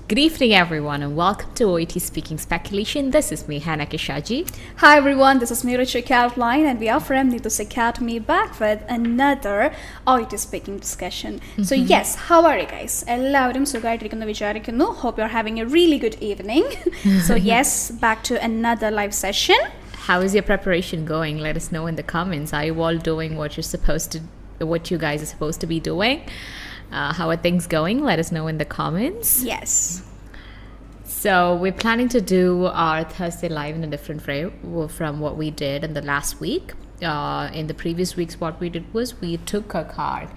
Good evening, everyone, and welcome to OET Speaking Speculation. This is me, Hannah Shaji. Hi, everyone. This is 𝐿 Caroline, and we are from 𝐿 Academy back with another OET Speaking discussion. So, yes, how are you guys? എല്ലാവരും സുഖമായിട്ടിരിക്കുന്നു വിചാരിക്കുന്നു. Hope you're having a really good evening. So, yes, back to another live session. How is your preparation going? Let us know in the comments. Are you all doing what you guys are supposed to be doing? How are things going? Let us know in the comments. Yes. So we're planning to do our Thursday live in a different way from what we did in the last week. In the previous weeks, what we did was we took a card,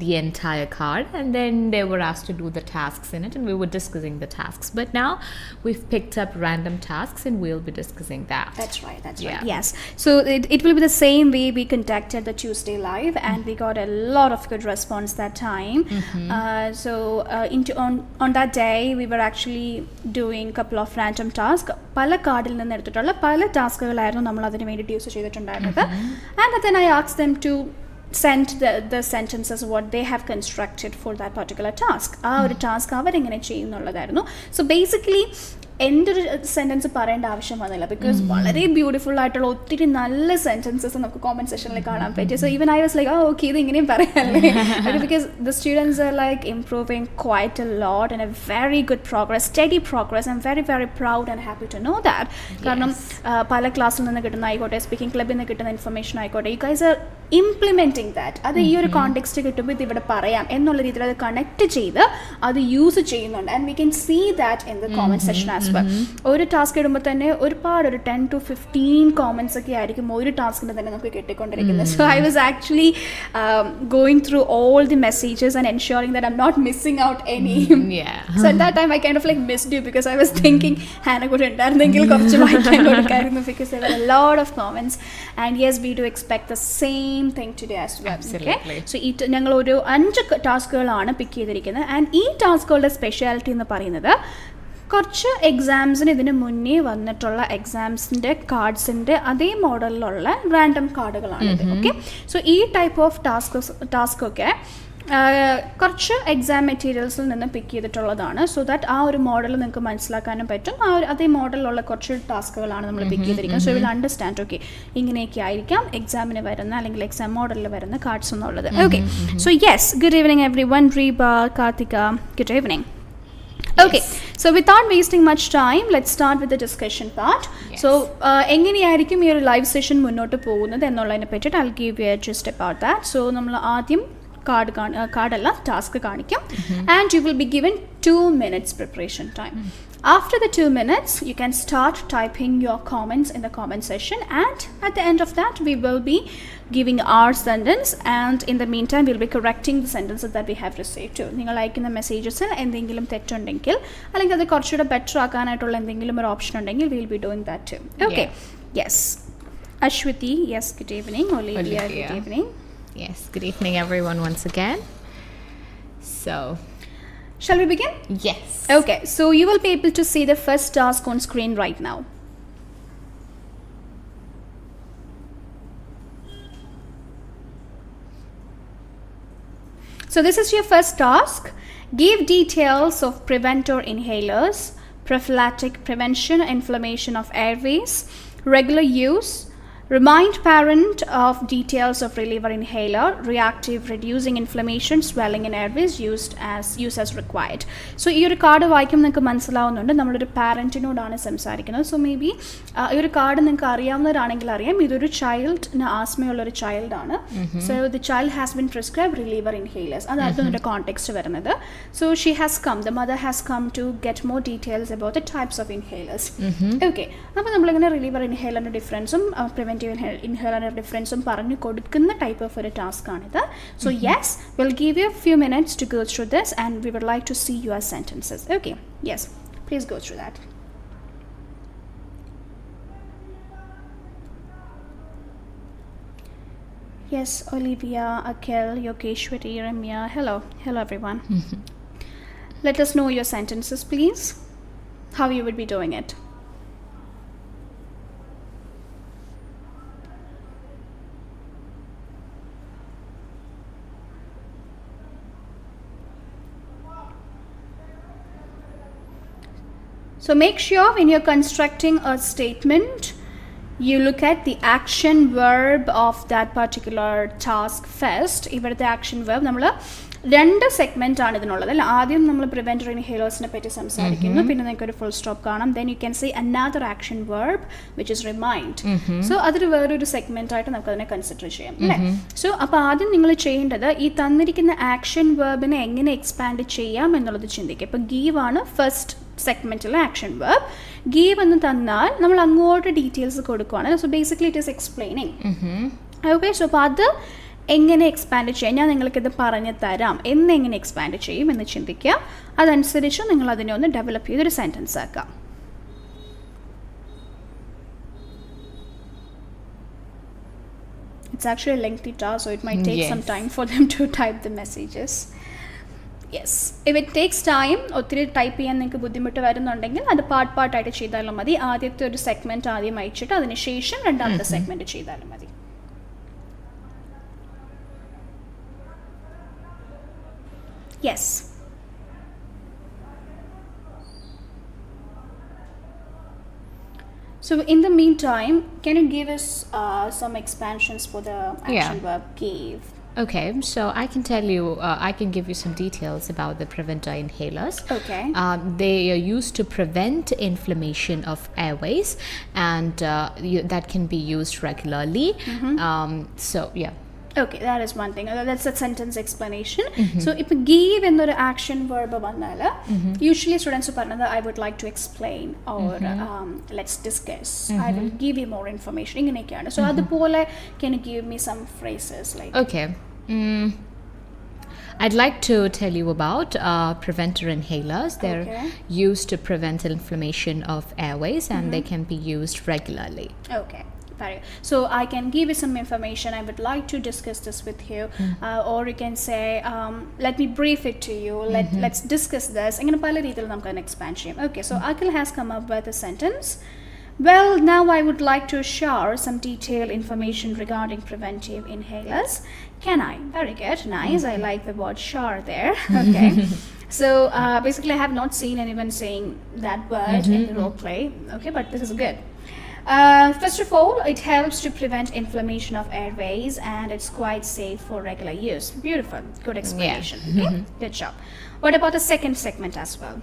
the entire card, and then they were asked to do the tasks in it, and we were discussing the tasks. But now we've picked up random tasks, and we'll be discussing that. That's right. Yes. So it will be the same way we conducted the Tuesday live, and we got a lot of good response that time. On that day, we were actually doing a couple of random tasks. പല കാർഡിൽ നിന്ന് എടുത്തിട്ടുള്ള പല ടാസ്കുകളായിരുന്നു നമ്മൾ അതിന് വേണ്ടി use ചെയ്തിട്ടുണ്ടായിരുന്നത്. And then I asked them to send the sentences what they have constructed for that particular task. ആ ഒരു ടാസ്ക് അവരെങ്ങനെ ചെയ്യുന്നുള്ളതായിരുന്നു. So basically എൻ്റെ ഒരു സെൻറ്റൻസ് പറയേണ്ട ആവശ്യം വന്നില്ല, ബിക്കോസ് വളരെ ബ്യൂട്ടിഫുൾ ആയിട്ടുള്ള ഒത്തിരി നല്ല സെൻറ്റൻസസ് നമുക്ക് കോമൻറ്റ് സെക്ഷനിൽ കാണാൻ പറ്റി. So even I was like okay ഇത് ഇങ്ങനെയും പറയാമല്ലേ, because the students are like improving quite a lot and a very good progress, study progress. I am very very proud and happy to know that. കാരണം പല ക്ലാസ്സിൽ നിന്ന് കിട്ടുന്ന ആയിക്കോട്ടെ, speaking ക്ലബിൽ നിന്ന് കിട്ടുന്ന ഇൻഫർമേഷൻ ആയിക്കോട്ടെ, you guys are implementing that. അത് ഈ ഒരു കോണ്ടെക്സ്റ്റ് കിട്ടുമ്പോൾ ഇത് ഇവിടെ പറയാം എന്നുള്ള രീതിയിൽ അത് കണക്ട് ചെയ്ത് അത് യൂസ് ചെയ്യുന്നുണ്ട്. And we can see that in the comment section as well. ഒരു ടാസ്ക് ഇടുമ്പോൾ തന്നെ ഒരുപാട് ഒരു 10 to 15 കോമൻസ് ഒക്കെ ആയിരിക്കും ഒരു ടാസ്കിന് തന്നെ നമുക്ക് കിട്ടിക്കൊണ്ടിരിക്കുന്നത്. So I was actually going through all the messages and ensuring that I M not missing out any. So at that time I kind of like missed you, because I was thinking Hana കൂടെ ഉണ്ടായിരുന്നെങ്കിൽ കുറച്ച് വായിക്കാൻ കൊടുക്കായിരുന്നു, because there were a lot of comments. And yes, we do expect the same thing today as well. Absolutely. Okay? So ഞങ്ങൾ ഒരു 5 ടാസ്കുകളാണ് പിക്ക് ചെയ്തിരിക്കുന്നത്. And ഈ ടാസ്കുകളുടെ speciality എന്ന് പറയുന്നത് കുറച്ച് എക്സാംസിന് ഇതിന് മുന്നേ വന്നിട്ടുള്ള എക്സാംസിൻ്റെ കാർഡ്സിൻ്റെ അതേ മോഡലിലുള്ള റാൻഡം കാർഡുകളാണ്. ഓക്കെ, സോ ഈ ടൈപ്പ് ഓഫ് ടാസ്കൊക്കെ കുറച്ച് എക്സാം മെറ്റീരിയൽസിൽ നിന്ന് പിക്ക് ചെയ്തിട്ടുള്ളതാണ്. സോ ദാറ്റ് ആ ഒരു മോഡൽ നിങ്ങൾക്ക് മനസ്സിലാക്കാനും പറ്റും. ആ ഒരു അതേ മോഡലിലുള്ള കുറച്ച് ടാസ്കുകളാണ് നമ്മൾ പിക്ക് ചെയ്തിരിക്കുന്നത്. സോ വിൽ അണ്ടർസ്റ്റാൻഡ് ഓക്കെ ഇങ്ങനെയൊക്കെ ആയിരിക്കാം എക്സാമിന് വരുന്ന അല്ലെങ്കിൽ എക്സാം മോഡലിൽ വരുന്ന കാർഡ്സ് എന്നുള്ളത്. Okay, so yes, good evening every one. Reeba, Karthika, good evening. Okay, so without wasting much time, let's start with the discussion part. Yes. So, എങ്ങനെയായിരിക്കും ഈ ഒരു ലൈവ് സെഷൻ മുന്നോട്ട് പോകുന്നത് എന്നുള്ളതിനെ പറ്റിയിട്ട് I'll give you a gist about that. So, നമ്മൾ ആദ്യം കാർഡല്ല task കാണിക്കും, and you will be given 2 minutes preparation time. After the 2 minutes, you can start typing your comments in the comment section, and at the end of that, we will be giving our sentence, and in the meantime, we'll be correcting the sentences that we have received too. നിങ്ങൾ അയക്കുന്ന മെസ്സേജസിൽ എന്തെങ്കിലും തെറ്റുണ്ടെങ്കിൽ അല്ലെങ്കിൽ അത് കുറച്ചുകൂടെ better ആക്കാനായിട്ടുള്ള എന്തെങ്കിലും ഒരു option ഉണ്ടെങ്കിൽ we'll be doing that too. Okay, yes. Ashwati, yes, good evening. Olivia, good evening. Yes, good evening, everyone, once again. So, shall we begin? Yes. Okay, so you will be able to see the first task on screen right now. So this is your first task. Give details of preventer inhalers, prophylactic prevention, inflammation of airways, regular use. Remind parent of details of reliever inhaler, reactive reducing inflammation, swelling in airways, use as required. So ഈ ഒരു card വായിക്കുമ്പോൾ നിങ്ങൾക്ക് മനസ്സിലാവുന്നുണ്ട് നമ്മളൊരു പാരൻറ്റിനോടാണ് സംസാരിക്കുന്നത്. So may be ഈ ഒരു card നിങ്ങൾക്ക് അറിയാവുന്നവരാണെങ്കിൽ അറിയാം, ഇതൊരു ചൈൽഡിന് ആസ്മയുള്ളൊരു ചൈൽഡാണ്. So the child has been prescribe reliever inhalers, അതായിരുന്നു ഇതിൻ്റെ കോണ്ടെക്സ്റ്റ് വരുന്നത്. So she has come, the mother has come to get more details about the types of inhalers. Okay, അപ്പോൾ നമ്മളിങ്ങനെ റിലീവർ ഇൻഹേലറിൻ്റെ ഡിഫറൻസും ഇൻഹേലറിൻ്റെ ഡിഫറൻസും പറഞ്ഞു കൊടുക്കുന്ന ടൈപ്പ് ഓഫ് ഒരു ടാസ്ക് ആണിത്. So yes, will give you few minutes to go through this and we would like to see your sentences. Okay, yes, please go through that. Yes, Olivia, Akhil, Yogeshwari, Ramya. Hello everyone. Let us know your sentences, please. How you would be doing it. So make sure when you're constructing a statement, you look at the action verb of that particular task first. ഇവിടുത്തെ action verb നമ്മൾ രണ്ട് segment ആണ് ഇതിനുള്ളത് അല്ല. ആദ്യം നമ്മൾ പ്രിവെന്റർ ഇൻഹേലേഴ്സിനെ പറ്റി സംസാരിക്കുന്നു, പിന്നെ നിങ്ങൾക്ക് ഒരു ഫുൾ സ്റ്റോപ്പ് കാണാം. Then you can say another action verb which is remind. So അതൊരു വേറൊരു സെഗ്മെന്റ് ആയിട്ട് നമുക്ക് അതിനെ കൺസിഡർ ചെയ്യാം അല്ലേ. സോ അപ്പോൾ ആദ്യം നിങ്ങൾ ചെയ്യേണ്ടത് ഈ തന്നിരിക്കുന്ന ആക്ഷൻ വെർബിനെ എങ്ങനെ എക്സ്പാൻഡ് ചെയ്യാം എന്നുള്ളത് ചിന്തിക്കുക. ഇപ്പോൾ ഗീവ് ആണ് ഫസ്റ്റ് സെഗ്മെന്റിലെ ആക്ഷൻ വെർബ്. ഗീവ് എന്ന് തന്നാൽ നമ്മൾ അങ്ങോട്ട് ഡീറ്റെയിൽസ് കൊടുക്കുകയാണ്. So basically it is explaining. Okay, so അപ്പോൾ അത് എങ്ങനെ എക്സ്പാൻഡ് ചെയ്യാം, ഞാൻ നിങ്ങൾക്കിത് പറഞ്ഞു തരാം എന്നെങ്ങനെ എക്സ്പാൻഡ് ചെയ്യും എന്ന് ചിന്തിക്കുക. അതനുസരിച്ച് നിങ്ങൾ അതിനെ ഒന്ന് ഡെവലപ്പ് ചെയ്തൊരു സെൻറ്റൻസ് ആക്കാം. It's actually a lengthy task, so it might take some time for them to type the messages. Yes, if it takes time, ഒത്തിരി ടൈപ്പ് ചെയ്യാൻ നിങ്ങൾക്ക് ബുദ്ധിമുട്ട് വരുന്നുണ്ടെങ്കിൽ അത് പാർട്ടായിട്ട് ചെയ്താലും മതി. ആദ്യത്തെ ഒരു സെഗ്മെന്റ് ആദ്യം അയച്ചിട്ട് അതിന് ശേഷം രണ്ടാമത്തെ സെഗ്മെന്റ് ചെയ്താലും മതി. Yes. So in the meantime, can you give us some expansions for the action verb gave? Okay, so I can tell you, I can give you some details about the preventer inhalers. Okay. They are used to prevent inflammation of airways, and that can be used regularly. So, yeah. Okay, that is one thing. That's a sentence explanation. So if give എന്നൊരു action verb വന്നാൽ usually students പറഞ്ഞത് I would like to explain or let's discuss. I will give you more information. ഇങ്ങനെയൊക്കെയാണ്. So അതുപോലെ can you give me some phrases like? Okay. I'd like to tell you about preventer inhalers. They're used to prevent inflammation of airways, and they can be used regularly. Okay. So I can give you some information. I would like to discuss this with you, or you can say, let me brief it to you. Let's discuss this. ഇങ്ങനെ പല രീതിയിൽ നമുക്ക് അതിനെ expand ചെയ്യാം. Okay, so Akhil has come up with a sentence. Well, now I would like to share some detailed information regarding preventive inhalers. Can I? Very good, nice. I like the word share there. Okay. So basically I have not seen anyone saying that word in the role play. Okay, but this is good. First of all, it helps to prevent inflammation of airways, and it's quite safe for regular use. Beautiful, good explanation. Okay? Good job. What about the second segment as well?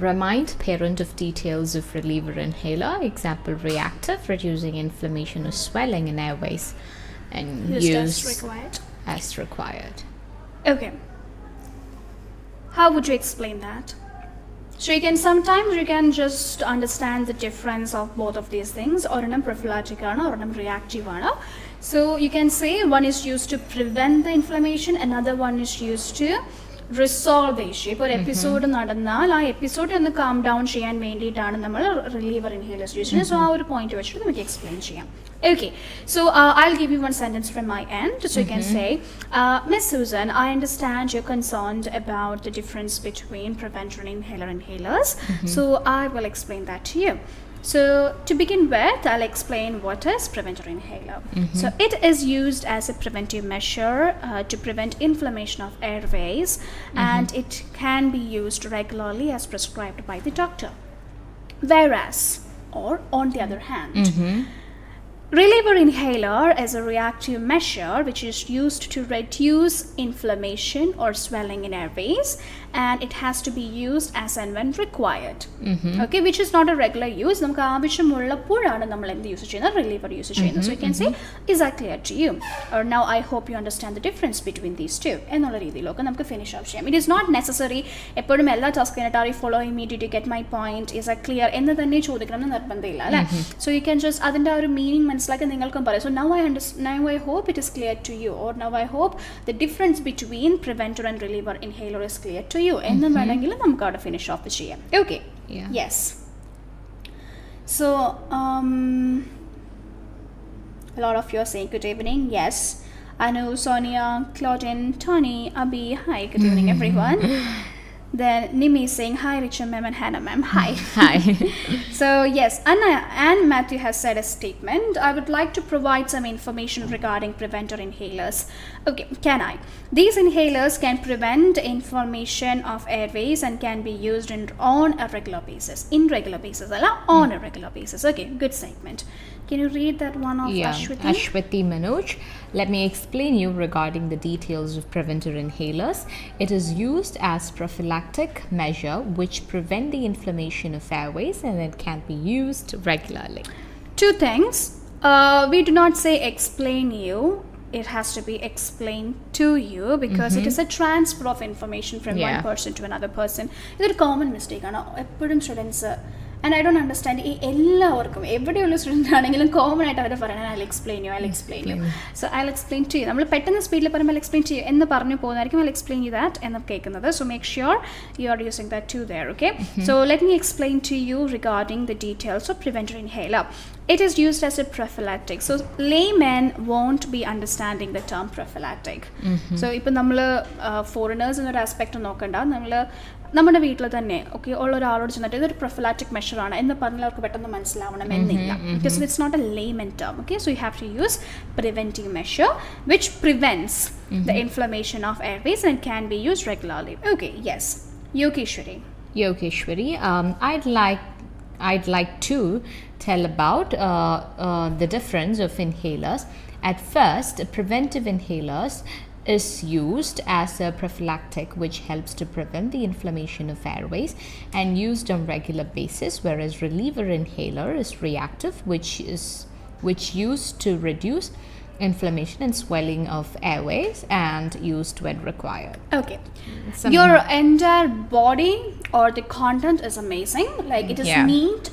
Remind parent of details of reliever inhaler. Example, reactive, reducing inflammation or swelling in airways, and use as required. Okay. How would you explain that? So sometimes you can just understand the difference of both of these things. Oranam prophylactic aanu, oranam reactive aanu. So you can say one is used to prevent the inflammation, another one is used to resolve the issue. ഇപ്പോൾ ഒരു episode നടന്നാൽ ആ episode ഒന്ന് calm down ചെയ്യാൻ വേണ്ടിയിട്ടാണ് നമ്മൾ reliever inhalers use ചെയ്യുന്നത്. So ആ ഒരു പോയിന്റ് വെച്ചിട്ട് നമുക്ക് എക്സ്പ്ലെയിൻ ചെയ്യാം. Okay, so I'll give you one sentence from my end. So you can say, Miss Susan, I understand you're concerned about the difference between preventer and inhalers. So I will explain that to you. So to begin with, I'll explain what is preventer inhaler. So it is used as a preventive measure to prevent inflammation of airways, and it can be used regularly as prescribed by the doctor. Whereas, or on the other hand, reliever inhaler is a reactive measure which is used to reduce inflammation or swelling in airways, and it has to be used as and when required. Okay, which is not a regular use. നമുക്ക് ആവശ്യമുള്ളപ്പോഴാണ് നമ്മൾ എന്ത് use ചെയ്യുന്നത്, reliever use ചെയ്യുന്നത്. So you can say, is that clear to you? Or now I hope you understand the difference between these two. എന്നുള്ള രീതിയിലൊക്കെ നമുക്ക് finish of ചെയ്യാം. It is not necessary എപ്പോഴും എല്ലാ ടാസ്കിനായിട്ട് are you following me, did you get my point, is that clear എന്ന് തന്നെ ചോദിക്കണം എന്ന് നിർബന്ധമില്ല അല്ലേ. So you can just അതിൻ്റെ ഒരു മീനിങ് മനസ്സിലാക്കി നിങ്ങൾക്കും പറയാം. So now I hope it is clear to you, or now I hope the difference between preventer and reliever inhaler is clear to you എന്ന് വേണമെങ്കിൽ നമുക്ക് അവിടെ ഫിനിഷ് ഓഫ് ചെയ്യാം. Okay. Yes. So a lot of you are saying good evening. Yes, Anu, Sonia, Claudine, Tony, Abhi. Hi, good evening everyone. Then Nimi is saying, hi Richa ma'am and Hannah ma'am. Hi. Hi. So yes, Anna and Matthew has said a statement. I would like to provide some information regarding preventer inhalers. Okay, can I? These inhalers can prevent inflammation of airways and can be used on a regular basis. In regular basis, on a regular basis. Okay, good statement. Can you read that one of Ashwati? Ashwati Manoj. Let me explain you regarding the details of preventer inhalers. It is used as prophylactic measure which prevent the inflammation of airways, and it can be used regularly. Two things. We do not say explain you. It has to be explained to you because it is a transfer of information from one person to another person. It's a common mistake. Students, and I don't understand. Every student common I'll explain you. So I'll explain to you. I'll explain to you. I'll explain you that. So make sure you are using that too there. Okay. So let me explain to you regarding the details of preventer inhaler. It is used as a prophylactic. So laymen won't be understanding the term prophylactic. So if we foreigners in aspect നമ്മുടെ വീട്ടിൽ തന്നെ okay ഉള്ള ഒരാളോട് ചെന്നിട്ട് ഇതൊരു പ്രൊഫിലാറ്റിക് മെഷറാണ് എന്ന് പറഞ്ഞാൽ അവർക്ക് പെട്ടെന്ന് മനസ്സിലാവണം എന്നില്ല because it's not a layman term okay so you have to use preventive measure which prevents the inflammation of airways and can be used regularly okay yes Yogesh-Shwari, I'd like to tell about the difference of inhalers. At first, preventive inhalers is used as a prophylactic which helps to prevent the inflammation of airways and used on regular basis, whereas reliever inhaler is reactive which used to reduce inflammation and swelling of airways and used when required. Okay. Your entire body or the content is amazing. Like it is neat.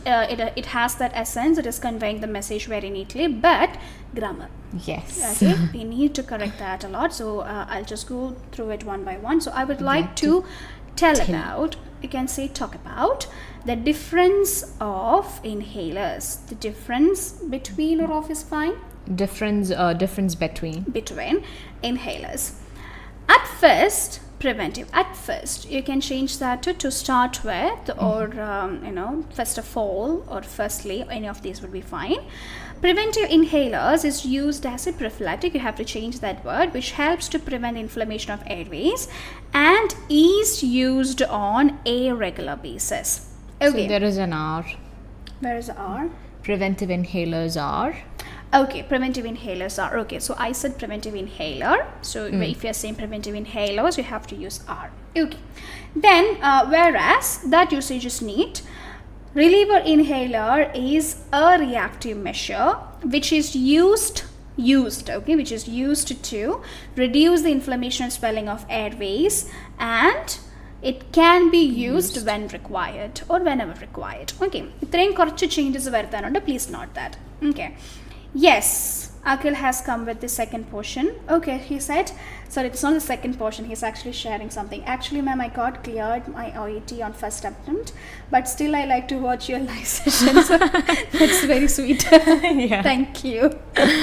It has that essence. It is conveying the message very neatly. But grammar. Yes. Okay. We need to correct that a lot. So I'll just go through it one by one. So I would like to talk about the difference of inhalers. The difference between or of is fine. Difference between inhalers. At first, preventive. At first, you can change that to start with, or first of all, or firstly. Any of these would be fine. Preventive inhalers is used as a prophylactic. You have to change that word, which helps to prevent inflammation of airways, and is used on a regular basis. Okay. So there is an R. Where is the R? Preventive inhalers are. Okay, preventive inhalers are. Okay, so I said preventive inhaler. So if you're saying preventive inhalers, you have to use R. Okay. Then, whereas that usage is neat, reliever inhaler is a reactive measure which is used to reduce the inflammation and swelling of airways, and it can be used when required or whenever required. Okay, ഇത്രയും കുറച്ച് changes വരുത്താനുണ്ട്. Please note that. Okay. Yes, Akhil has come with the second portion. Okay, he said, sorry, it's not the second portion, he's actually sharing something. Actually, ma'am, I got cleared my OET on first attempt, but still I like to watch your live sessions. That's very sweet. Thank you.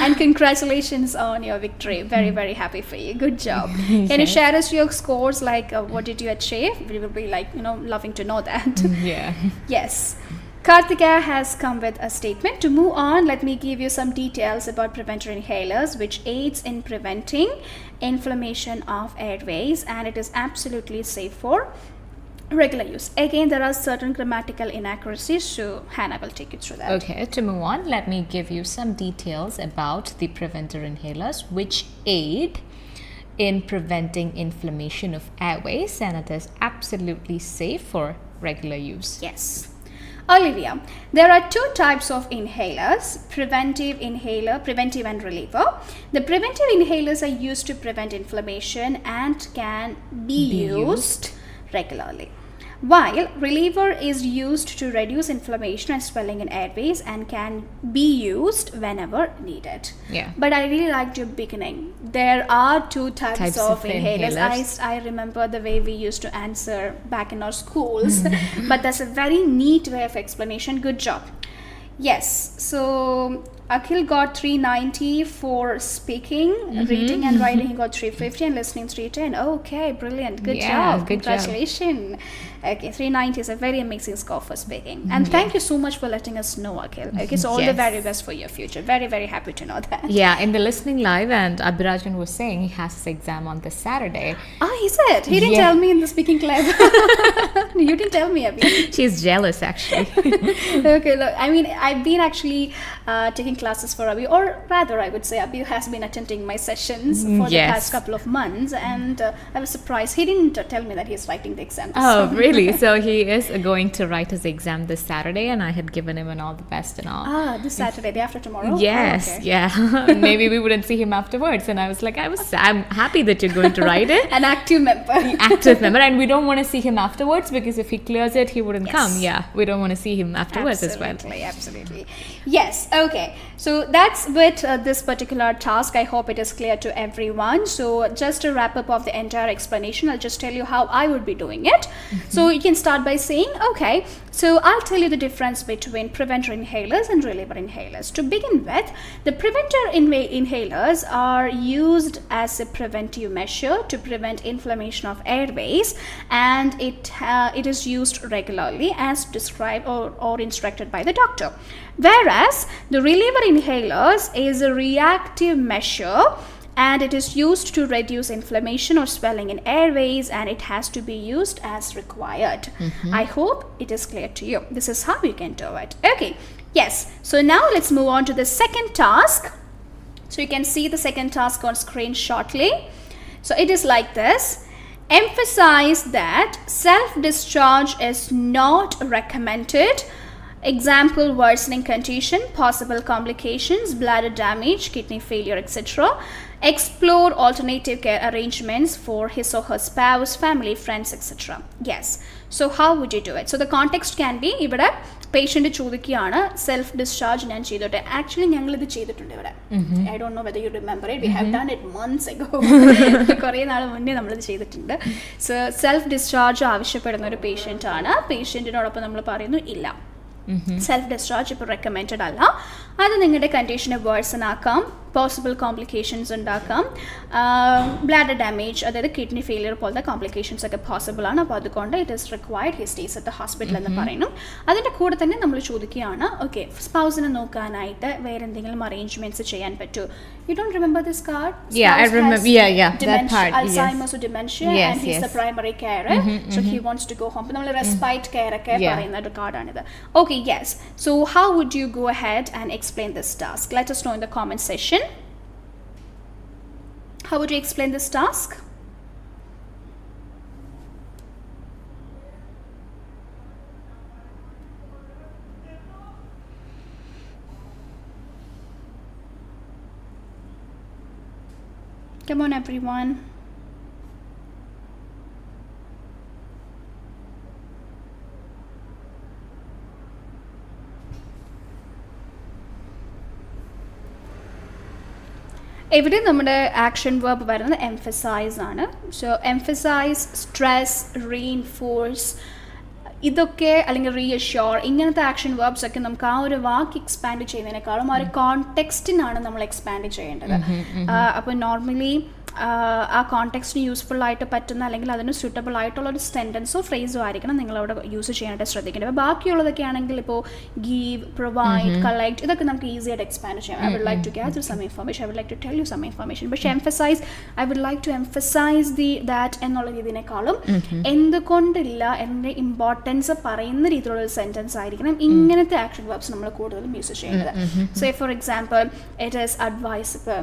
And congratulations on your victory. Very, very happy for you. Good job. Can you share us your scores, like what did you achieve? We will be like, loving to know that. Yes. Karthika has come with a statement. To move on, let me give you some details about preventer inhalers, which aids in preventing inflammation of airways, and it is absolutely safe for regular use. Again, there are certain grammatical inaccuracies, so Hannah will take you through that. Okay, to move on, let me give you some details about the preventer inhalers, which aid in preventing inflammation of airways, and it is absolutely safe for regular use. Yes. Olivia, there are two types of inhalers, preventive and reliever. The preventive inhalers are used to prevent inflammation and can be used regularly, while reliever is used to reduce inflammation and swelling in airways and can be used whenever needed. But I really liked your beginning. There are two types of inhalers. I remember the way we used to answer back in our schools. But that's a very neat way of explanation. Good job. Yes, so Akhil got 390 for speaking, reading and writing he got 350 and listening 310. Okay, brilliant. Good job. Good Congratulations. Okay, 390 is a very amazing score for speaking. And thank you so much for letting us know, Akhil. Okay, so all the very best for your future. Very, very happy to know that. Yeah, in the listening live, and Abhirajan was saying he has his exam on this Saturday. Ah, he said. He didn't tell me in the speaking club. You didn't tell me, Abhi. She's jealous, actually. Okay, look, I mean, I've been actually taking classes for Abhi, or rather, I would say Abhi has been attending my sessions for the past couple of months, and I was surprised. He didn't tell me that he's writing the exam. Oh, really? So he is going to write his exam this Saturday, and I had given him an all the best and all. Ah, this Saturday, day after tomorrow? Yes, oh, okay. yeah. Maybe we wouldn't see him afterwards, and I was like, I'm happy that you're going to write it. An active member. Active member, and we don't want to see him afterwards, because if he clears it, he wouldn't come. Yeah, we don't want to see him afterwards as well. Absolutely. Yes, okay. So that's with this particular task. I hope it is clear to everyone. So just a wrap up of the entire explanation, I'll just tell you how I would be doing it. So you can start by saying, okay, so I'll tell you the difference between preventer inhalers and reliever inhalers. To begin with, the preventer inhalers are used as a preventive measure to prevent inflammation of airways, and it is used regularly as prescribed or instructed by the doctor. Whereas the reliever inhalers is a reactive measure, and it is used to reduce inflammation or swelling in airways, and it has to be used as required. I hope it is clear to you. This is how you can do it. Okay, yes. So now let's move on to the second task. So you can see the second task on screen shortly. So it is like this. Emphasize that self-discharge is not recommended. Example: worsening condition, possible complications, bladder damage, kidney failure, etc. Explore alternative care arrangements for his or her spouse, family, friends, etc. Yes. So how would you do it? So the context can be, ഇവിടെ patient ചോദിക്കുകയാണ് self discharge ഞാൻ ചെയ്തോട്ടെ. Actually ഞങ്ങൾ ഇത് ചെയ്തിട്ടുണ്ട് ഇവിടെ. I don't know whether you remember it. We have done it months ago. കുറേ നാൾ മുന്നേ നമ്മളിത് ചെയ്തിട്ടുണ്ട്. സോ സെൽഫ് ഡിസ്ചാർജ് ആവശ്യപ്പെടുന്ന ഒരു പേഷ്യൻ്റ് ആണ്. പേഷ്യൻറ്റിനോടൊപ്പം നമ്മൾ പറയുന്നു ഇല്ല, സെൽഫ് ഡിസ്ചാർജ് ഇപ്പോൾ റെക്കമെൻഡഡ് അല്ല, അത് നിങ്ങളുടെ കണ്ടീഷനെ വേഴ്സൺ ആക്കാം, പോസിബിൾ കോംപ്ലിക്കേഷൻസ് ഉണ്ടാക്കാം, ബ്ലാഡർ ഡാമേജ്, അതായത് കിഡ്നി ഫെയിലിയർ പോലത്തെ കോംപ്ലിക്കേഷൻസ് ഒക്കെ പോസിബിൾ ആണ്. അപ്പോൾ അതുകൊണ്ട് it is required he stays at the hospital എന്ന് പറയുന്നു. അതിൻ്റെ കൂടെ തന്നെ നമ്മൾ ചോദിക്കുകയാണ്, ഓക്കെ, സ്പൗസിനെ നോക്കാനായിട്ട് വേറെ എന്തെങ്കിലും അറേഞ്ച്മെന്റ്സ് ചെയ്യാൻ പറ്റുമോ? You don't remember this card? Yeah, I remember. Yeah, that part. Alzheimer's or dementia, and he's the primary carer, so he wants to go home. നമ്മൾ respite care ഒക്കെ പറയുന്ന ഒരു കാർഡാണിത്. Okay, yes. So how would you go ahead and explain this task? Let us know in the comment section. How would you explain this task? Come on, everyone. ഇവിടെ നമ്മുടെ action verb വരുന്നത് emphasise ആണ്. So emphasise, stress, reinforce, ഇതൊക്കെ അല്ലെങ്കിൽ റീഅഷ്യോർ, ഇങ്ങനത്തെ action verbs ഒക്കെ നമുക്ക് ആ ഒരു വാക്ക് എക്സ്പാൻഡ് ചെയ്യുന്നതിനേക്കാളും ആ ഒരു കോണ്ടെക്സ്റ്റിനാണ് നമ്മൾ എക്സ്പാൻഡ് ചെയ്യേണ്ടത്. അപ്പോൾ നോർമലി ആ കോണ്ടെക്സ്റ്റിന് യൂസ്ഫുൾ ആയിട്ട് പറ്റുന്ന അല്ലെങ്കിൽ അതിന് സ്യൂട്ടബിൾ ആയിട്ടുള്ള ഒരു സെൻറ്റൻസോ ഫ്രേസോ ആയിരിക്കണം നിങ്ങളവിടെ യൂസ് ചെയ്യാനായിട്ട് ശ്രദ്ധിക്കേണ്ടത്. അപ്പോൾ ബാക്കിയുള്ളതൊക്കെ ആണെങ്കിൽ ഇപ്പോൾ ഗീവ്, പ്രൊവൈഡ്, കളക്ട്, ഇതൊക്കെ നമുക്ക് ഈസി ആയിട്ട് എക്സ്പാൻഡ് ചെയ്യാം. I would like to gather some information, I would like to tell you some information. പക്ഷേ emphasise, I would like to emphasise that എന്നുള്ള രീതിനേക്കാളും എന്തുകൊണ്ടില്ല എൻ്റെ ഇമ്പോർട്ടൻസ് പറയുന്ന രീതിയിലുള്ള ഒരു സെൻറ്റൻസ് ആയിരിക്കണം ഇങ്ങനത്തെ ആക്ഷൻ വേർബ്സ് നമ്മൾ കൂടുതലും യൂസ് ചെയ്യേണ്ടത്. Say for example, it is advisable,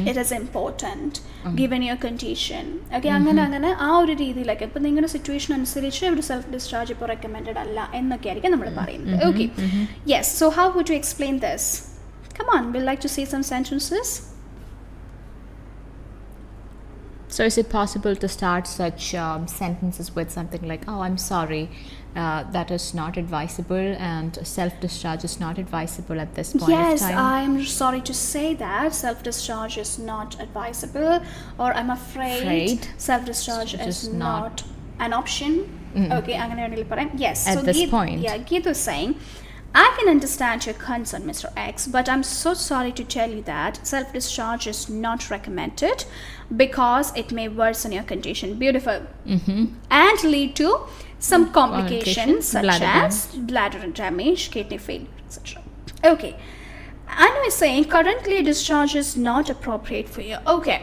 it is important, given your condition. Okay, അങ്ങനെ ആ ഒരു രീതിയിലൊക്കെ ഇപ്പം നിങ്ങളുടെ സിറ്റുവേഷൻ അനുസരിച്ച് ഒരു സെൽഫ് ഡിസ്ചാർജ് ഇപ്പോൾ റെക്കമെൻഡഡ് അല്ല എന്നൊക്കെ ആയിരിക്കും നമ്മൾ പറയുന്നത്. Okay, yes. So how would you explain this? Come on, will like to say some sentences. So is it possible to start such sentences with something like, oh, I'm sorry, that is not advisable, and self-discharge is not advisable at this point of time? Yes, I'm sorry to say that self-discharge is not advisable, or I'm afraid self-discharge is not an option. Okay, I'm going to yes. At so this point. Yeah, Geet was saying, I can understand your concern, Mr. X, but I'm so sorry to tell you that self-discharge is not recommended because it may worsen your condition. Beautiful. And lead to some complications such as bladder damage, kidney failure, etc. Okay. Anu is saying currently discharge is not appropriate for you. Okay.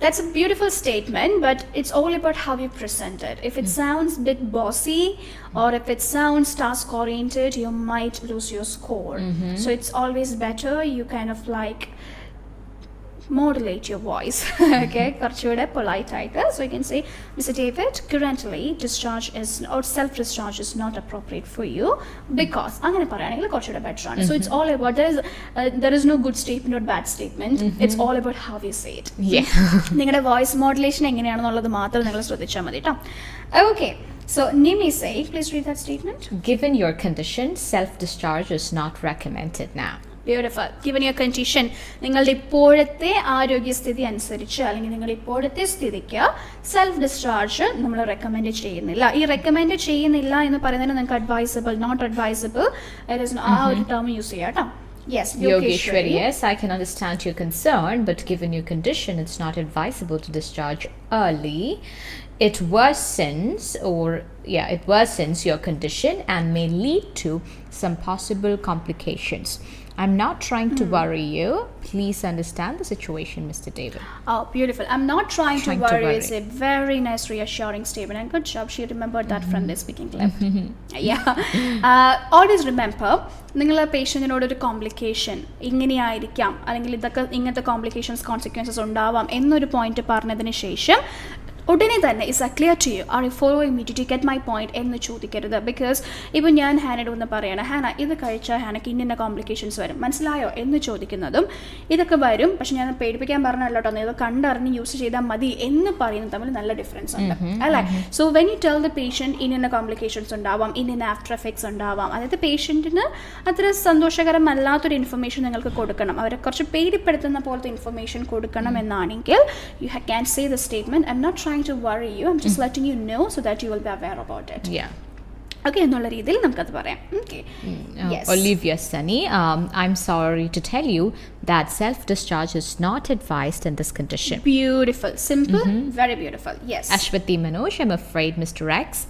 That's a beautiful statement, but it's all about how you present it. If it sounds a bit bossy or if it sounds task-oriented, you might lose your score. So it's always better you kind of like modulate your voice. Okay, കുറച്ചുകൂടെ polite ആയിട്ട്. So you can say, Mr. David, currently discharge is or self-discharge is not appropriate for you because അങ്ങനെ പറയുകയാണെങ്കിൽ കുറച്ചുകൂടെ better ആണ്. So it's all about there is no good statement or bad statement. It's all about how you say it. നിങ്ങളുടെ voice modulation എങ്ങനെയാണെന്നുള്ളത് മാത്രം നിങ്ങൾ ശ്രദ്ധിച്ചാൽ മതി ട്ടോ. Okay. So Nimi say, please read that statement. Given your condition, self-discharge is not recommended now. Beautiful. Given your condition, നിങ്ങളുടെ ഇപ്പോഴത്തെ ആരോഗ്യസ്ഥിതി അനുസരിച്ച് അല്ലെങ്കിൽ നിങ്ങളുടെ ഇപ്പോഴത്തെ സ്ഥിതിക്ക് സെൽഫ് ഡിസ്ചാർജ് നമ്മൾ റെക്കമെൻഡ് ചെയ്യുന്നില്ല. ഈ റെക്കമെൻഡ് ചെയ്യുന്നില്ല എന്ന് പറയുന്നതിന് നിങ്ങൾക്ക് അഡ്വൈസബിൾ, നോട്ട് അഡ്വൈസബിൾ ആ ഒരു ടേം യൂസ് ചെയ്യാം കേട്ടോ. Yes, 𝐿𝐴, yes, I can understand your concern, but given your condition, it's not advisable to discharge early. It worsens your condition and may lead to some possible complications. I'm not trying to worry you. Please understand the situation, Mr. David. Oh, beautiful. I'm not trying to worry. It's a very nice, reassuring statement. And good job. She remembered that from the speaking clip. Always remember, നിങ്ങളെ പേഷ്യൻറ്റിനോട് ഒരു complication ഇങ്ങനെയായിരിക്കാം അല്ലെങ്കിൽ ഇങ്ങനത്തെ complications consequences ഉണ്ടാവാം എന്നൊരു point പറഞ്ഞതിന് ശേഷം ഉടനെ തന്നെ is clear to you are you following me to get my point എന്ന് ചോദിക്കരുത്. ബിക്കോസ് ഇപ്പോൾ ഞാൻ ഹാനയോട് ഒന്ന് പറയണം, ഹാന ഇത് കഴിച്ചാൽ ഹാനക്ക് ഇന്ന കോംപ്ലിക്കേഷൻസ് വരും, മനസ്സിലായോ എന്ന് ചോദിക്കുന്നതും ഇതൊക്കെ വരും പക്ഷെ ഞാൻ പേടിപ്പിക്കാൻ പറഞ്ഞല്ലോ കേട്ടോ, ഇത് കണ്ടറിഞ്ഞ് യൂസ് ചെയ്താൽ മതി എന്ന് പറയുന്നത് തമ്മിൽ നല്ല ഡിഫറൻസ് ഉണ്ട് അല്ലേ. So when you tell the patient ഇന്ന കോംപ്ലിക്കേഷൻസ് ഉണ്ടാവാം, ഇന്ന ആഫ്റ്റർ എഫക്ട്സ് ഉണ്ടാവാം, അതായത് പേഷ്യൻറ്റിന് അത്ര സന്തോഷകരമല്ലാത്തൊരു ഇൻഫർമേഷൻ നിങ്ങൾക്ക് കൊടുക്കണം, അവരെ കുറച്ച് പേടിപ്പെടുത്തുന്ന പോലത്തെ ഇൻഫർമേഷൻ കൊടുക്കണം എന്നാണെങ്കിൽ you can say the statement, I M not trying to worry you, I'm just letting you know so that you will be aware about it. Okay, എന്നുള്ള രീതിയിൽ നമുക്കത് പറയാം. Okay. Yes. Olivia Sunny, I'm sorry to tell you that self-discharge is not advised in this condition. Beautiful. Simple. Very beautiful. Yes. Ashwati Manoj, I'm afraid, Mr. X,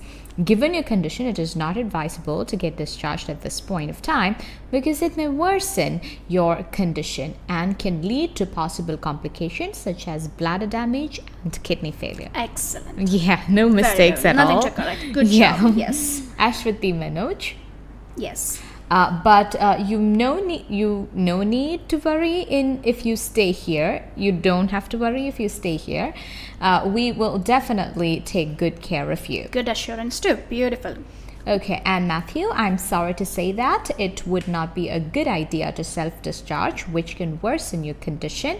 given your condition, it is not advisable to get discharged at this point of time because it may worsen your condition and can lead to possible complications such as bladder damage and kidney failure. Excellent. Yeah, no mistakes at Nothing all. to correct. Good job. Yes. Ashwati Manoj. Yes. But you no need to worry if you stay here. You don't have to worry if you stay here. We will definitely take good care of you. Good assurance too. Beautiful. Okay, and Matthew, I'm sorry to say that it would not be a good idea to self-discharge, which can worsen your condition.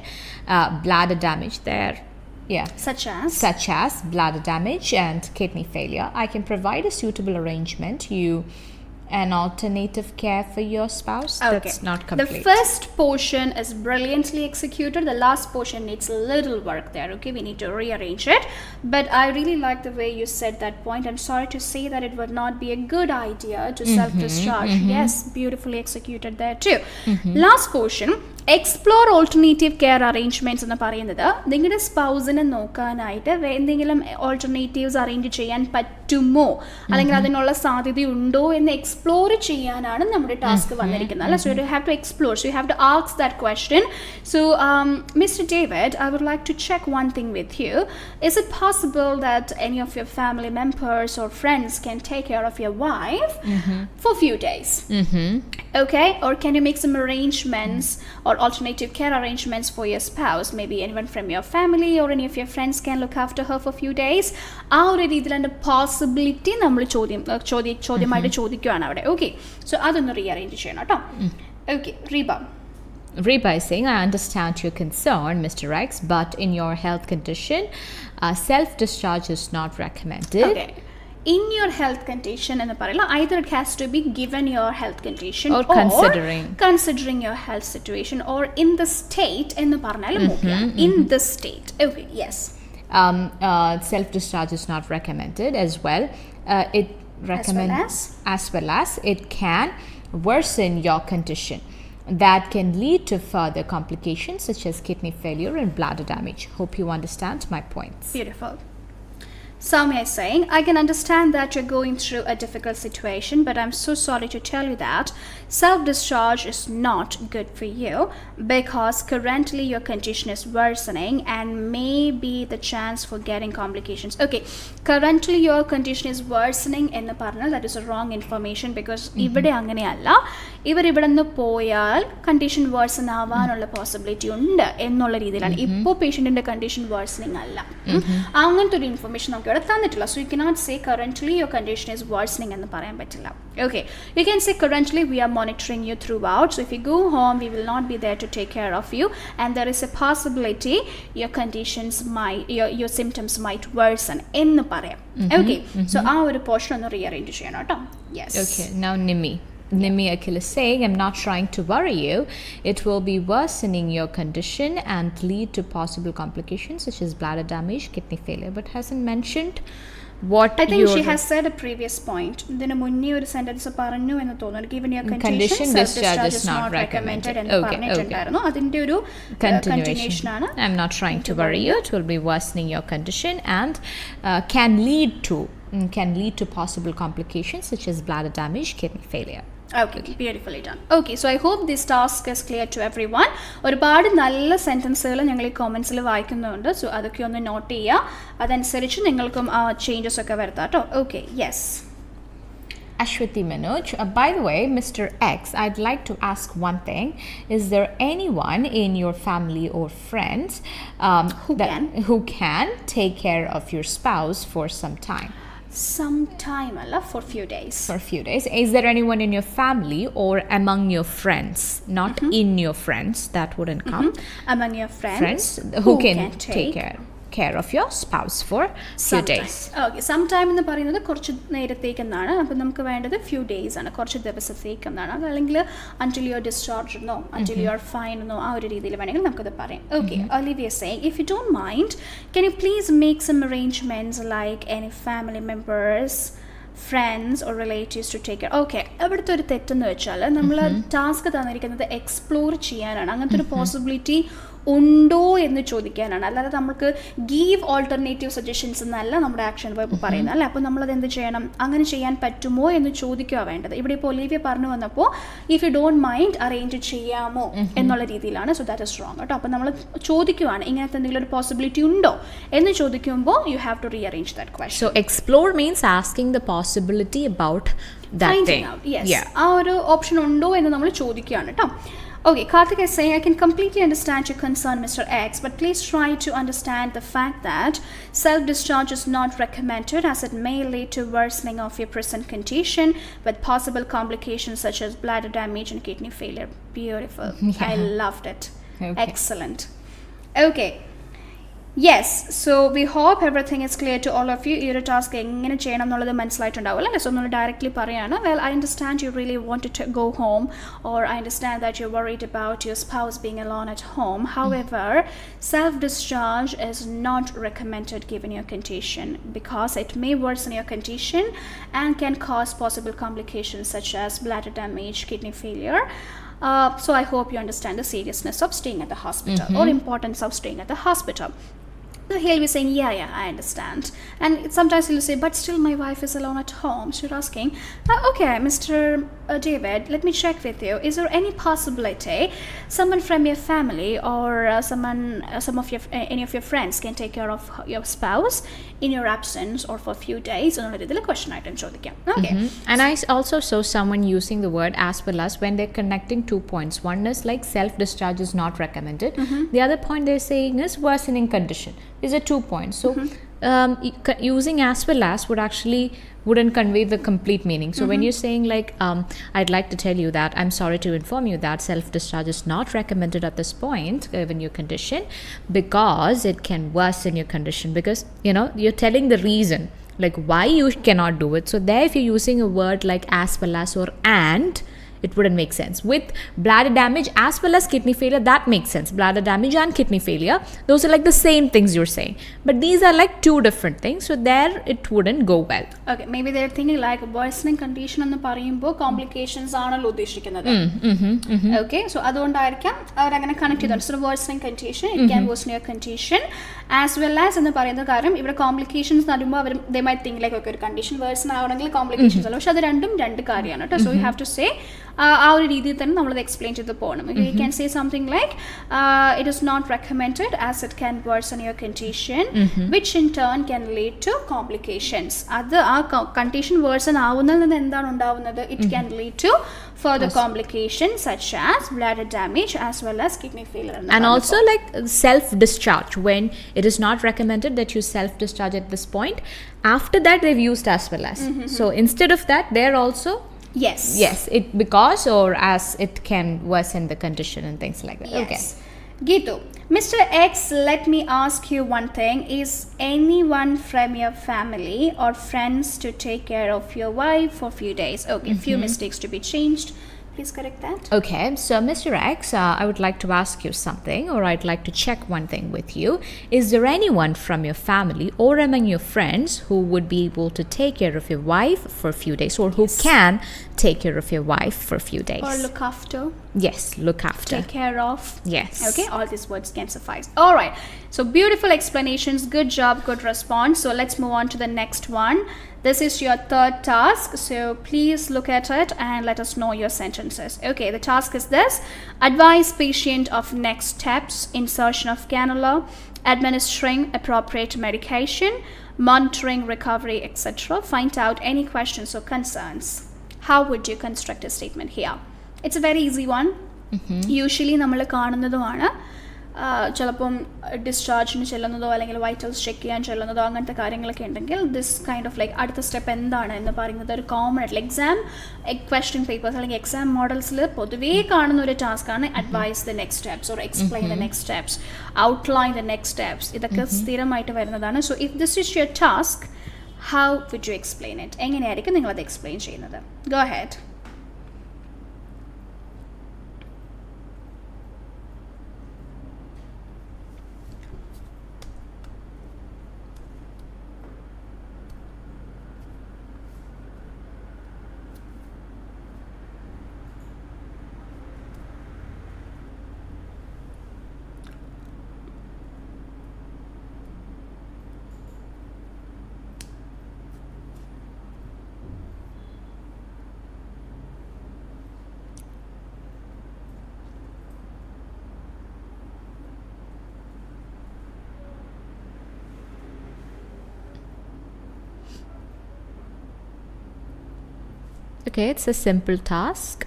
Bladder damage there. Yeah. Such as bladder damage and kidney failure. I can provide a suitable arrangement. An alternative care for your spouse. Okay. That's not complete. The first portion is brilliantly executed. The last portion needs a little work there. Okay, we need to rearrange it. But I really like the way you said that point. I'm sorry to say that it would not be a good idea to self-discharge. Yes, beautifully executed there too. Last portion, explore alternative care arrangements എന്ന് പറയുന്നത് നിങ്ങളുടെ സ്പൗസിനെ നോക്കാനായിട്ട് എന്തെങ്കിലും alternatives arrange ചെയ്യാൻ പറ്റുമോ അല്ലെങ്കിൽ അതിനുള്ള സാധ്യതയുണ്ടോ എന്ന് എക്സ്പ്ലോർ ചെയ്യാനാണ് നമ്മുടെ ടാസ്ക് വന്നിരിക്കുന്നത് അല്ല. So you have to explore, so you have to ask that question. So Mr David, I would like to check one thing with you. Is it possible that any of your family members or friends can take care of your wife for few days? Okay, or can you make some arrangements or alternative care arrangements for your spouse? Maybe anyone from your family or any of your friends can look after her for a few days. ആ ഒരു രീതിയിലുള്ള possibility നമ്മൾ ചോദ്യമായിട്ട് ചോദിക്കുകയാണ് അവിടെ. Okay, so അതൊന്ന് rearrange ചെയ്യണം കേട്ടോ. Okay, Reba is saying, I understand your concern, Mr. X, but in your health condition, self-discharge is not recommended. Okay. In your health condition എന്ന് പറയില്ല, either it has to be given your health condition or considering your health situation or in the state എന്ന് പറഞ്ഞാലും in the state. Okay, yes. Self-discharge is not recommended as well. It recommends as well as it can worsen your condition. That can lead to further complications such as kidney failure and bladder damage. Hope you understand my points. Beautiful. Soumya is saying, I can understand that you're going through a difficult situation, but I'm so sorry to tell you that self-discharge is not good for you because currently your condition is worsening and may be the chance for getting complications. Okay, currently your condition is worsening എന്ന് പറഞ്ഞാൽ that is a wrong information because ഇവിടെ അങ്ങനെയല്ല. ഇവിടെ നിന്ന് പോയാൽ condition version ആവാനുള്ള possibility ഉണ്ട് എന്നുള്ള രീതിയിലാണ്. ഇപ്പോൾ പേഷ്യൻറ്റിൻ്റെ കണ്ടീഷൻ വേഴ്സണിങ് അല്ല. അങ്ങനത്തെ ഒരു ഇൻഫർമേഷൻ നമുക്ക് ഇവിടെ തന്നിട്ടില്ല. So you cannot say currently your condition is worsening എന്ന് പറയാൻ പറ്റില്ല. Okay, you can say currently we are monitoring you throughout. So if you go home, we will not be there to take care of you, and there is a possibility your conditions might, your symptoms might worsen. എന്ന് പറയാം. Okay, so ആ ഒരു portion ഒന്ന് rearrange ചെയ്യണം കേട്ടോ. Yes. Okay, now Nimi Akhil is saying, I'm not trying to worry you. It will be worsening your condition and lead to possible complications such as bladder damage, kidney failure, but hasn't mentioned what I think she has said a previous point. ഇതിന് മുന്നേ ഒരു sentence പറഞ്ഞു എന്ന് തോന്നുന്നു. Given your condition, self-discharge is not recommended എന്ന് പറഞ്ഞിട്ടുണ്ടായിരുന്നു. അതിന്റെ ഒരു continuation ആണ്. I'm not trying to worry you. It will be worsening your condition and can lead to possible complications such as bladder damage, kidney failure. Okay, beautifully done. Okay, so I hope this task is clear to everyone. ഒരുപാട് നല്ല സെൻറ്റൻസുകൾ ഞങ്ങൾ ഈ കോമൻസിൽ വായിക്കുന്നുണ്ട്. So അതൊക്കെ ഒന്ന് not ചെയ്യുക. അതനുസരിച്ച് നിങ്ങൾക്കും ആ ചേഞ്ചസ് ഒക്കെ വരുത്താം കേട്ടോ. Okay, yes. Ashwati Manoj, by the way, Mr. X, I'd like to ask one thing. Is there anyone in your family or friends who can take care of your spouse for some time? Some time, for few days. For a few days. Is there anyone in your family or among your friends? Not in your friends, that wouldn't come. Among your friends who can take care of your spouse for few days. Okay, sometime എന്ന് പറയുന്നത് കുറച്ച് നേരത്തേക്കെന്നാണ്. അപ്പോൾ നമുക്ക് വേണ്ടത് few days ആണ്, കുറച്ച് ദിവസത്തേക്കെന്നാണ്. അതല്ലെങ്കിൽ until you are discharged എന്നോ until you are fine എന്നോ ആ ഒരു രീതിയിൽ വേണമെങ്കിൽ നമുക്കത് പറയാം. Okay, Olivia saying, if you don't mind, can you please make some arrangements like any family members, friends or relatives to take care? Okay, അവിടുത്തെ ഒരു തെറ്റെന്ന് വെച്ചാൽ നമ്മൾ ടാസ്ക് തന്നിരിക്കുന്നത് എക്സ്പ്ലോർ ചെയ്യാനാണ്. അങ്ങനത്തെ ഒരു പോസിബിലിറ്റി ഉണ്ടോ എന്ന് ചോദിക്കാനാണ്. അല്ലാതെ നമുക്ക് ഗീവ് ഓൾട്ടർനേറ്റീവ് സജഷൻസ് എന്നല്ല നമ്മുടെ ആക്ഷൻ വേർബ് പറയുന്നത് അല്ലേ. അപ്പോൾ നമ്മളത് എന്ത് ചെയ്യണം, അങ്ങനെ ചെയ്യാൻ പറ്റുമോ എന്ന് ചോദിക്കുക വേണ്ടത്. ഇവിടെ ഇപ്പോൾ ഒലീവിയ പറഞ്ഞു വന്നപ്പോൾ if you don't mind arrange ചെയ്യാമോ എന്നുള്ള രീതിയിലാണ്. സോ ദാറ്റ് ഇസ് റോങ് കേട്ടോ. അപ്പോൾ നമ്മൾ ചോദിക്കുവാണ് ഇങ്ങനത്തെ എന്തെങ്കിലും ഒരു പോസിബിലിറ്റി ഉണ്ടോ എന്ന് ചോദിക്കുമ്പോൾ you have to rearrange that question. So explore means asking the possibility about that thing. Yes, ആ ഒരു ഓപ്ഷൻ ഉണ്ടോ എന്ന് നമ്മൾ ചോദിക്കുകയാണ് കേട്ടോ. Okay, Karthik is saying, I can completely understand your concern, Mr. X, but please try to understand the fact that self-discharge is not recommended as it may lead to worsening of your present condition with possible complications such as bladder damage and kidney failure. Beautiful. Yeah. I loved it. Okay. Excellent. Okay. Yes, so we hope everything is clear to all of you. ഈ ഒരു task എങ്ങനെ ചെയ്യണം എന്നുള്ളത് മനസ്സിലായിട്ടുണ്ടാവില്ല അല്ലേ. So നമ്മൾ directly പറയാണ്, well I understand you really want to go home or I understand that you worried about your spouse being alone at home. However, self-discharge is not recommended given your condition because it may worsen your condition and can cause possible complications such as bladder damage, kidney failure. So I hope you understand the seriousness of staying at the hospital or importance of staying at the hospital. So he'll be saying, yeah, I understand. And sometimes he'll say, but still my wife is alone at home. So you're asking, okay, Mr. David, let me check with you. Is there any possibility someone from your family or any of your friends can take care of your spouse in your absence or for a few days? Another question item. Okay. And I also saw someone using the word as well as when they're connecting 2 points. One is like self-discharge is not recommended. The other point they're saying is worsening condition. These are 2 points. So using as well as wouldn't convey the complete meaning. So when you're saying like I'd like to tell you that I'm sorry to inform you that self-discharge is not recommended at this point given your condition because it can worsen your condition, because you're telling the reason like why you cannot do it. So there if you're using a word like as well as or and, it wouldn't make sense. With bladder damage as well as kidney failure, that makes sense. Bladder damage and kidney failure, those are like the same things you're saying, but these are like two different things, so there it wouldn't go well. Okay, maybe they're thinking like worsening condition എന്ന് പറയുമ്പോൾ complications ആണല്ലോ ഉദ്ദേശിക്കുന്നത്. Okay, so അതുകൊണ്ടായിരിക്കാം അവർ അങ്ങനെ connect ചെയ്തത്. So worsening condition, it can worsen your condition as well as എന്ന് പറയുന്ന കാര്യം ഇവിടെ കോംപ്ലിക്കേഷൻസ് എന്ന് പറയുമ്പോൾ അവർ they might think like okay ഒരു കണ്ടീഷൻ വേഴ്സൺ ആവണമെങ്കിൽ കോംപ്ലിക്കേഷൻസ് അല്ല, പക്ഷെ അത് രണ്ടും രണ്ട് കാര്യമാണ് കേട്ടോ. So you have to say ആ ഒരു രീതിയിൽ തന്നെ നമ്മളത് എക്സ്പ്ലെയിൻ ചെയ്ത് പോകണം. You can say something like it is not recommended as it can worsen your condition which in turn can lead to complications. അത് ആ കണ്ടീഷൻ വേഴ്സൺ ആവുന്നതിൽ നിന്ന് എന്താണ് ഉണ്ടാവുന്നത്? It can lead to further complications such as bladder damage as well as kidney failure. And also like self-discharge, when it is not recommended that you self-discharge at this point, after that they've used as well as. So instead of that, they're also yes it because or as it can worsen the condition and things like that. Yes. Okay, Geetu, Mr. X, let me ask you one thing. Is anyone from your family or friends to take care of your wife for a few days? Okay, few mistakes to be changed. Please correct that. Okay, so Mr. X, I would like to ask you something, or I'd like to check one thing with you. Is there anyone from your family or among your friends who would be able to take care of your wife for a few days, or who can take care of your wife for a few days? Or look after. Yes, look after. Take care of. Yes. Okay, all these words can suffice. All right. So beautiful explanations. Good job, good response. So let's move on to the next one. This is your third task. So please look at it and let us know your sentences. Okay, the task is this. Advise patient of next steps, insertion of cannula, administering appropriate medication, monitoring recovery, etc. Find out any questions or concerns. How would you construct a statement here? It's a very easy one. Usually നമ്മൾ കാണുന്നതുമാണ്. ചിലപ്പം ഡിസ്ചാർജിന് ചെല്ലുന്നതോ അല്ലെങ്കിൽ vitals check ചെയ്യാൻ ചെല്ലുന്നതോ അങ്ങനത്തെ കാര്യങ്ങളൊക്കെ ഉണ്ടെങ്കിൽ this kind of like അടുത്ത step എന്താണ് എന്ന് പറയുന്നത് ഒരു കോമൺ ആയിട്ടുള്ള എക്സാം ക്വസ്റ്റ്യൻ പേപ്പേഴ്സ് അല്ലെങ്കിൽ എക്സാം മോഡൽസിൽ പൊതുവേ കാണുന്ന ഒരു ടാസ്ക്കാണ് advise the next steps or explain the next steps, outline the next steps. ഇതൊക്കെ സ്ഥിരമായിട്ട് വരുന്നതാണ്. So if this is your task, how would you explain it? എങ്ങനെയായിരിക്കും നിങ്ങളത് എക്സ്പ്ലെയിൻ ചെയ്യുന്നത്? Go ahead. Okay, it's a simple task.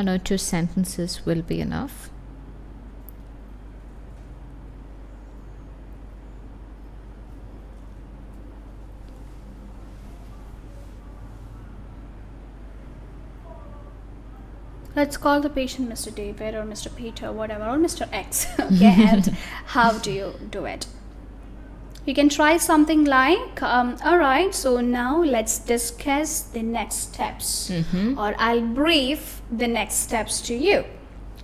1 or 2 sentences will be enough. Let's call the patient Mr. David or Mr. Peter, whatever, or Mr. X. Okay, and how do you do it? You can try something like, all right, so now let's discuss the next steps. Or I'll brief the next steps to you.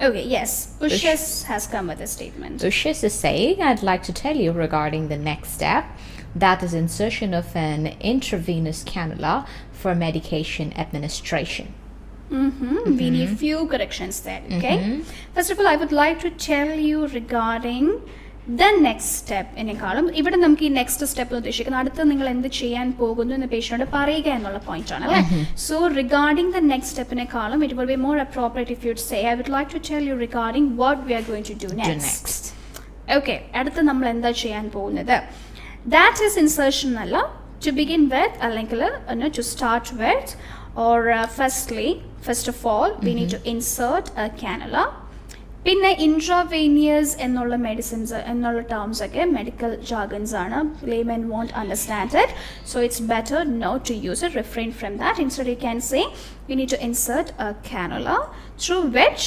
Okay, yes, 𝐬𝐻 has come with a statement. 𝐬𝐻 is saying, I'd like to tell you regarding the next step, that is insertion of an intravenous cannula for medication administration. We need few corrections there, okay? First of all, I would like to tell you regarding the next step എന്നെക്കാളും ഇവിടെ നമുക്ക് ഈ next step ഉദ്ദേശിക്കുന്നത് അടുത്ത് നിങ്ങൾ എന്ത് ചെയ്യാൻ പോകുന്നു എന്ന് പേഷ്യനോട് പറയുക എന്നുള്ള പോയിന്റ് ആണ് അല്ലേ. സോ റിഗാർഡിംഗ് ദ നെക്സ്റ്റ് സ്റ്റെപ്പിനെക്കാളും it will be more appropriate if you say I would like to tell you regarding what we are going to do next. Okay, അടുത്ത് നമ്മൾ എന്താ ചെയ്യാൻ പോകുന്നത്? ദാറ്റ് ഈസ് ഇൻസേർഷൻ അല്ല, to begin with അല്ലെങ്കിൽ to start with or first of all we need to insert a cannula. പിന്നെ ഇൻട്രാവേനിയസ് എന്നുള്ള medicines എന്നുള്ള ടേംസ് ഒക്കെ മെഡിക്കൽ ജാർഗൻസ് ആണ്. laymen won't understand it, so it's better not to use it. Refrain from that. Instead you can say you need to insert a cannula through which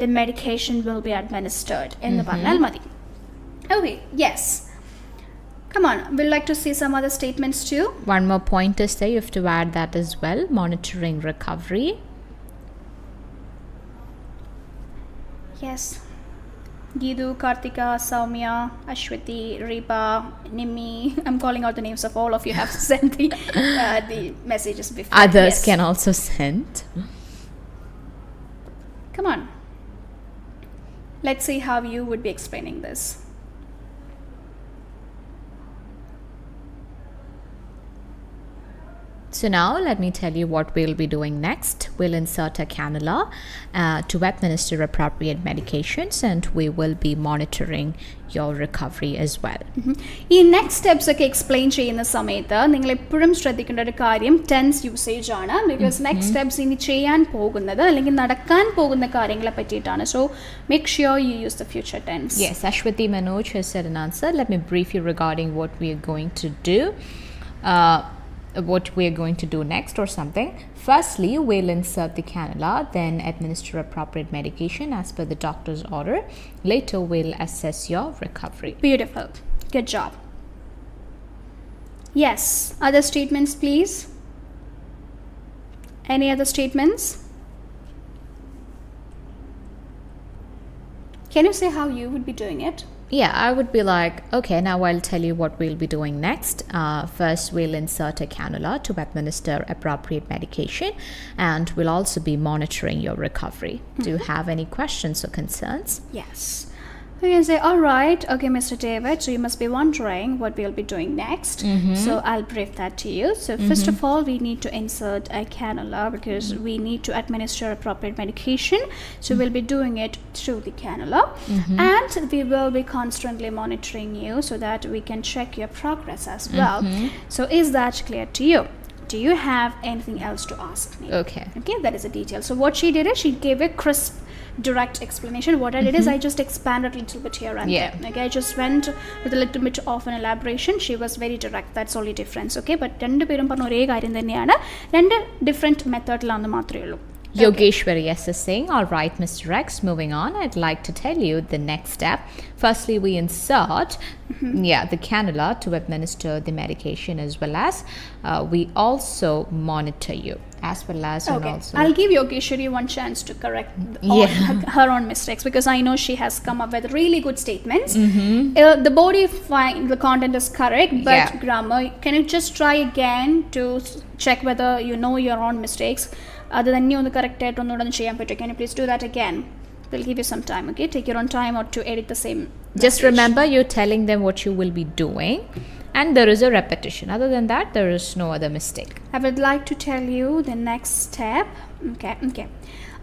the medication will be administered എന്ന് പറഞ്ഞാൽ മതി. Okay, yes. Come on, we'd like to see some other statements too. One more point is there, you have to add that as well, monitoring recovery. Yes. Geedu, Kartika, Soumya, Ashwati, Ripa, Nimi. I'm calling out the names of all of you have sent the messages before. Others Yes. can also send. Come on. Let's see how you would be explaining this. So now let me tell you what we'll be doing next. We'll insert a cannula to administer appropriate medications, and we will be monitoring your recovery as well. ഈ next steps ഒക്കെ explain ചെയ്യുന്ന സമയത്ത് നിങ്ങൾ എപ്പോഴും ശ്രദ്ധിക്കേണ്ട ഒരു കാര്യം tense usage ആണ്. ബിക്കോസ് നെക്സ്റ്റ് സ്റ്റെപ്സ് ഇനി ചെയ്യാൻ പോകുന്നത് അല്ലെങ്കിൽ നടക്കാൻ പോകുന്ന കാര്യങ്ങളെ പറ്റിയിട്ടാണ്. So make sure you use the future tense. Yes, Ashwati Manoj has said an answer. Let me brief you regarding what we are going to do. What we are going to do next or something. Firstly, we'll insert the cannula, then administer appropriate medication as per the doctor's order. Later, we'll assess your recovery. Beautiful. Good job. Yes. Other statements, please. Any other statements? Can you say how you would be doing it? Yeah, I would be like, okay, now I'll tell you what we'll be doing next. First, we'll insert a cannula to administer appropriate medication, and we'll also be monitoring your recovery. Do you have any questions or concerns? Yes. You can say, all right, okay, Mr. David, so you must be wondering what we'll be doing next. So I'll brief that to you. So first of all, we need to insert a cannula because we need to administer appropriate medication. So we'll be doing it through the cannula. And we will be constantly monitoring you so that we can check your progress as well. So is that clear to you? Do you have anything else to ask me? Okay. Okay, that is a detail. So what she did is she gave a crisp, direct explanation. What I did is I just expanded a little bit here and Yeah. there. Okay, I just went with a little bit of an elaboration. She was very direct. That's only difference. Okay, but രണ്ട് പേരും പറഞ്ഞ ഒരേ കാര്യം തന്നെയാണ്. രണ്ട് different methodലാണ് മാത്രമേ ഉള്ളൂ. 𝐿 is saying, all right, Mr. X, moving on, I'd like to tell you the next step. Firstly, we insert the cannula to administer the medication, as well as we also monitor you, as well as and Okay, also. I'll give Yogeshwari one chance to correct all her own mistakes because I know she has come up with really good statements. The body fine, the content is correct, but Yeah. grammar, can you just try again to check whether you know your own mistakes? Other than you, the correct it, can you please do that again? They'll give you some time, okay? Take your own time or to edit the same Just message. remember, you're telling them what you will be doing, and there is a repetition. Other than that, there is no other mistake. I would like to tell you the next step. Okay.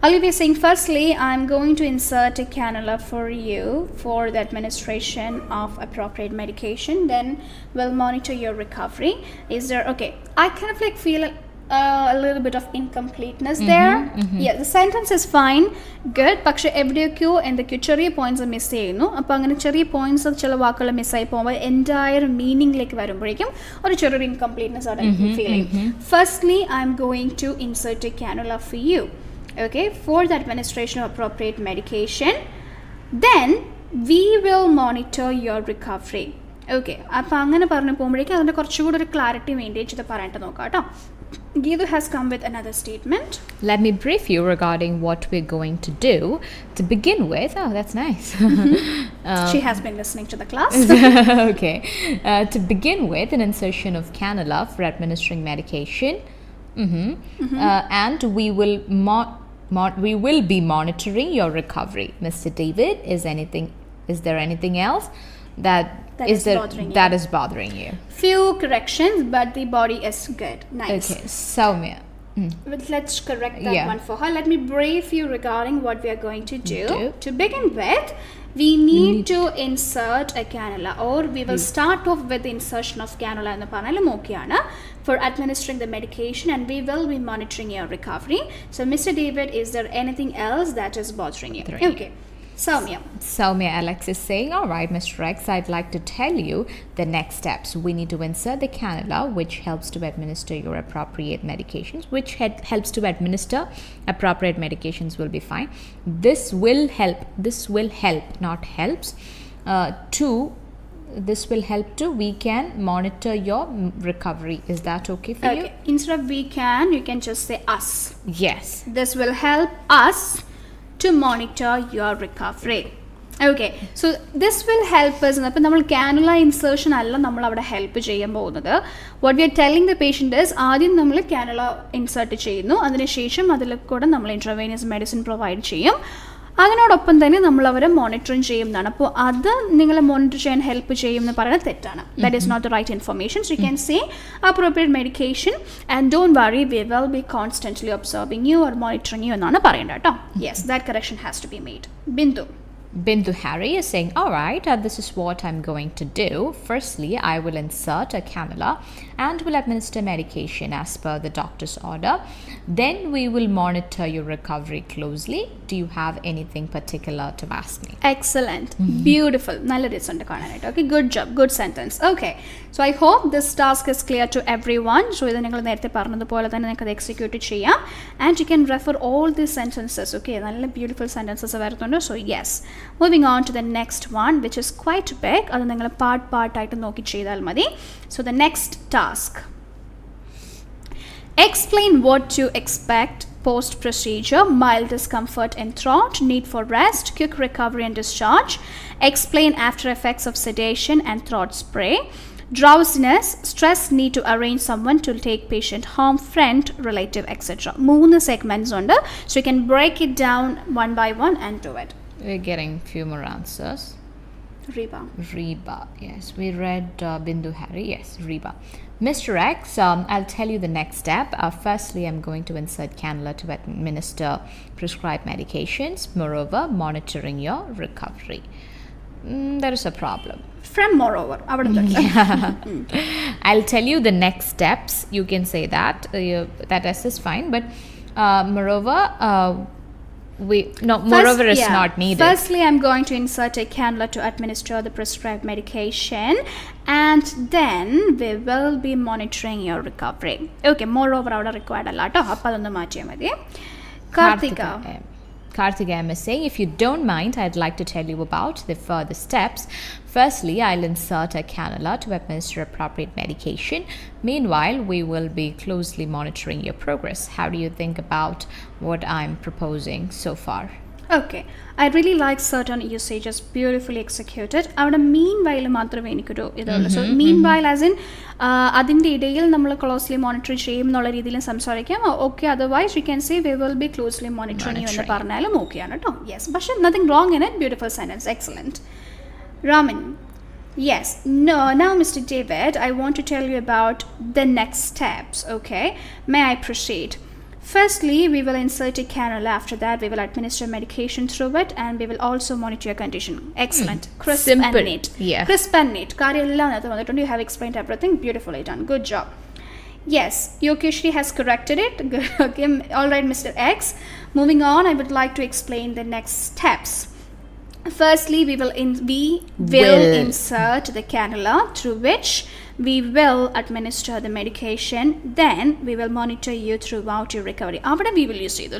I'll be saying, firstly, I'm going to insert a cannula for you for the administration of appropriate medication. Then we'll monitor your recovery. Is there, okay, I kind of like feel a little bit of incompleteness there. Yeah, the sentence is fine, good. പക്ഷേ എവിടെയൊക്കെയോ എന്തൊക്കെയോ ചെറിയ points miss ചെയ്യുന്നു. അപ്പോൾ അങ്ങനെ ചെറിയ points ചില വാക്കുകൾ മിസ്സായി പോകുമ്പോൾ എൻറ്റയർ മീനിങ്ങിലേക്ക് വരുമ്പോഴേക്കും ഒരു ചെറിയൊരു ഇൻകംപ്ലീറ്റ്നെസ് ആണ് എനിക്ക് ഫീൽ ചെയ്യും. Firstly I'm going to insert a cannula for you, okay, for the administration of appropriate medication. Then we will monitor your recovery. Okay, അപ്പോൾ അങ്ങനെ പറഞ്ഞു പോകുമ്പോഴേക്കും അതിൻ്റെ കുറച്ചുകൂടി ഒരു ക്ലാരിറ്റി മെയിൻറ്റെയിൻ ചെയ്ത് പറയാനായിട്ട് നോക്കാം കേട്ടോ. Geedu has come with another statement. Let me brief you regarding what we're going to do. To begin with, oh, that's nice. She has been listening to the class. Okay. To begin with, an insertion of cannula for administering medication. And we will we will be monitoring your recovery. Mr. David, is there anything else that is bothering you? Few corrections, but the body is good. Nice. Okay, Soumya. But let's correct that one for her. Let me brief you regarding what we are going to do. To begin with, we need to insert a cannula, or we will start off with the insertion of cannula in the panel for administering the medication, and we will be monitoring your recovery. So, Mr. David, is there anything else that is bothering you? Okay. Soumya Alex is saying, all right, Mr. X, I'd like to tell you the next steps. We need to insert the cannula, which helps to administer your appropriate medications, will be fine. This will help, not helps. This will help to, we can monitor your recovery. Is that okay for you? Instead of we can, you can just say us. Yes. This will help us to monitor your recovery. Okay, so this will help us. അപ്പോൾ നമ്മൾ cannula insertion അല്ല നമ്മൾ അവിടെ help ചെയ്യാൻ പോകുന്നത്. What we R telling the patient is ആദ്യം നമ്മൾ cannula insert ചെയ്യുന്നു, അതിനുശേഷം അതിൽ കൂടെ നമ്മൾ ഇൻട്രാവേനിയസ് മെഡിസിൻ പ്രൊവൈഡ് ചെയ്യും. അതിനോടൊപ്പം തന്നെ നമ്മൾ അവരെ മോണിറ്ററിങ് ചെയ്യുന്നതാണ്. അപ്പോൾ അത് നിങ്ങളെ മോണിറ്റർ ചെയ്യാൻ ഹെൽപ്പ് ചെയ്യും എന്ന് പറയുന്നത് തെറ്റാണ്. That is not the right information. So you can say appropriate medication and don't worry, we will be constantly observing you or monitoring you എന്നാണ് പറയേണ്ടത് കേട്ടോ. Yes, that correction has to be made. Bindu Harry is saying, all right, this is what I'm going to do. Firstly, I will insert a cannula and will administer medication as per the doctor's order. Then we will monitor your recovery closely. Do you have anything particular to ask me? Excellent. Beautiful. Nalla result കാണാനായിട്ട്. Okay, good job. Good sentence. Okay. So I hope this task is clear to everyone. So ഇത് നിങ്ങൾ നേരത്തെ പറഞ്ഞതുപോലെ തന്നെ നിങ്ങൾക്ക് അത് execute ചെയ്യാം. And you can refer all these sentences. Okay, നല്ല beautiful sentences വരുന്നുണ്ട്. So yes. Moving on to the next one, which is quite big. അത് നിങ്ങൾ പാർട്ടായിട്ട് നോക്കി ചെയ്താൽ മതി. So the next task. Explain what to expect post-procedure: mild discomfort in throat, need for rest, quick recovery and discharge. Explain after effects of sedation and throat spray. Drowsiness, stress, need to arrange someone to take patient home, friend, relative, etc. 3 segments under, so you can break it down one by one and do it. We're getting few more answers. Reba, yes. We read Bindu Harry, yes, Reba. Mr. X, I'll tell you the next step. Firstly, I'm going to insert cannula to administer prescribed medications. Moreover, monitoring your recovery. There is a problem. From moreover. I'll tell you the next steps. You can say that. That is fine. But moreover, moreover is not needed. Firstly, I'm going to insert a cannula to administer the prescribed medication, and then we will be monitoring your recovery. Okay, moreover avada required alla to appo adonnu maatiya madi. Karthika M is saying, if you don't mind, I'd like to tell you about the further steps. Firstly, I'll insert a cannula to administer appropriate medication. Meanwhile, we will be closely monitoring your progress. How do you think about what I'm proposing so far? Okay, I really like certain usages, beautifully executed. Avada meanwhile മാത്രമേ എനിക്കൊരു ഇതുള്ളൂ. So meanwhile as in അതിൻ്റെ ഇടയിൽ നമ്മൾ closely monitor ചെയ്യും എന്നുള്ള രീതിയിൽ സംസാരിക്കാം. Okay, otherwise you can say we will be closely monitoring you എന്ന് പറഞ്ഞാലും ഓക്കെയാണ് കേട്ടോ. യെസ്, പക്ഷേ nothing wrong in it. Beautiful sentence, excellent. Raman, yes. No, now Mr. David, I want to tell you about the next steps. Okay, may I proceed? Firstly, we will insert a cannula. After that, we will administer medication through it, and we will also monitor your condition. Excellent. Crisp Simple. and neat. Yeah. Crisp and neat. You have explained everything beautifully done. Good job. Yes, 𝐎𝐄𝐲 has corrected it. Good. Okay. All right, Mr. X. Moving on, I would like to explain the next steps. Firstly, we will insert the cannula through which we will administer the medication. Then we will monitor you throughout your recovery. After we will use it.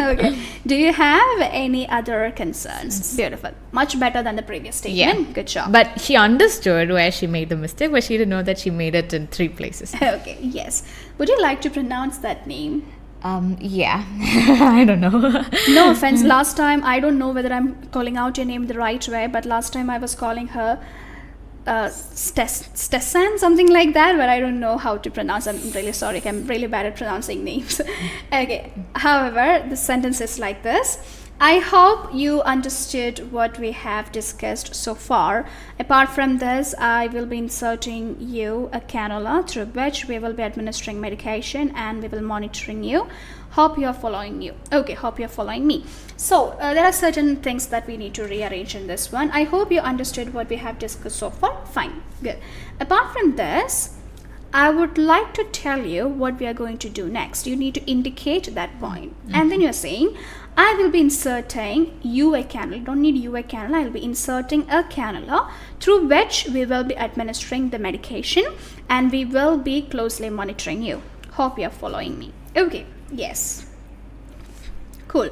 Okay. Do you have any other concerns? Beautiful. Much better than the previous statement. Yeah. Good job. But she understood where she made the mistake, but she didn't know that she made it in 3 places. Okay. Yes. Would you like to pronounce that name? Yeah. I don't know. No offense. Last time, I don't know whether I'm calling out your name the right way, but last time I was calling her Stessan, something like that, but I don't know how to pronounce. I'm really sorry. I'm really bad at pronouncing names. Okay. However, the sentence is like this. I hope you understood what we have discussed so far. Apart from this, I will be inserting you a cannula through which we will be administering medication, and we will monitoring you. Hope you are following you. Okay, hope you are following me. So there are certain things that we need to rearrange in this one. I hope you understood what we have discussed so far. Fine, good. Apart from this, I would like to tell you what we are going to do next. You need to indicate that point. And then you're saying, I will be inserting you a cannula. Don't need you a cannula. I will be inserting a cannula through which we will be administering the medication, and we will be closely monitoring you. Hope you are following me. Okay, yes. Cool.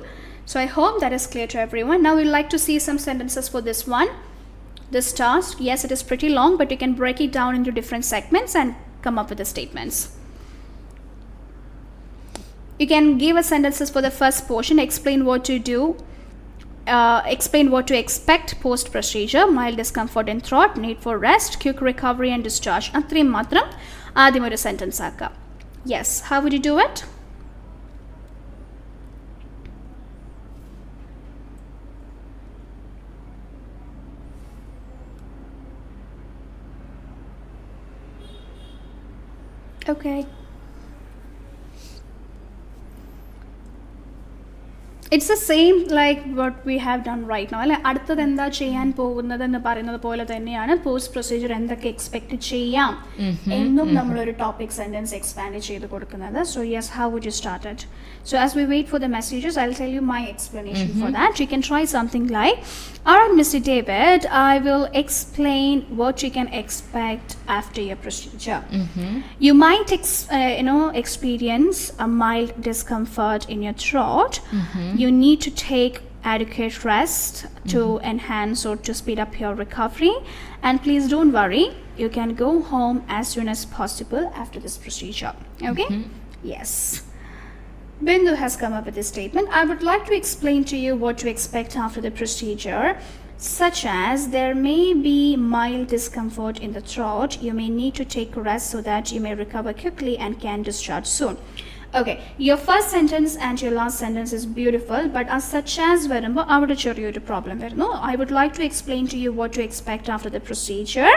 So I hope that is clear to everyone. Now we'd like to see some sentences for this one. This task, yes, it is pretty long, but you can break it down into different segments and come up with the statements. You can give us sentences for the first portion, explain what to do, explain what to expect post procedure, mild discomfort in throat, need for rest, quick recovery and discharge. അത്രയും മാത്രം ആദ്യം ഒരു sentence ആക്കാം. Yes, how would you do it? Okay. It's the same like what we have done right now. അല്ലെ, അടുത്തത് എന്താ ചെയ്യാൻ പോകുന്നത് എന്ന് പറയുന്നത് പോലെ തന്നെയാണ് പോസ്റ്റ് പ്രൊസീജിയർ എന്തൊക്കെ എക്സ്പെക്ട് ചെയ്യാം എന്നും നമ്മളൊരു ടോപ്പിക് സെന്റൻസ് എക്സ്പാൻഡ് ചെയ്ത് കൊടുക്കുന്നത്. So yes, how would you start it? So as we wait for the messages, I'll tell you my explanation for that. You can try something like, alright Mr. David, I will explain what you can expect after your procedure. You might experience a mild discomfort in your throat. You need to take adequate rest to enhance or to speed up your recovery, and please don't worry, you can go home as soon as possible after this procedure. Okay? Yes. Bindu has come up with this statement. I would like to explain to you what to expect after the procedure, such as there may be mild discomfort in the throat. You may need to take rest so that you may recover quickly and can discharge soon. Okay, your first sentence and your last sentence is beautiful, but as such as വരുമ്പോൾ അവിടെ ചെറിയൊരു problem വരുന്നു. I would like to explain to you what to expect after the procedure.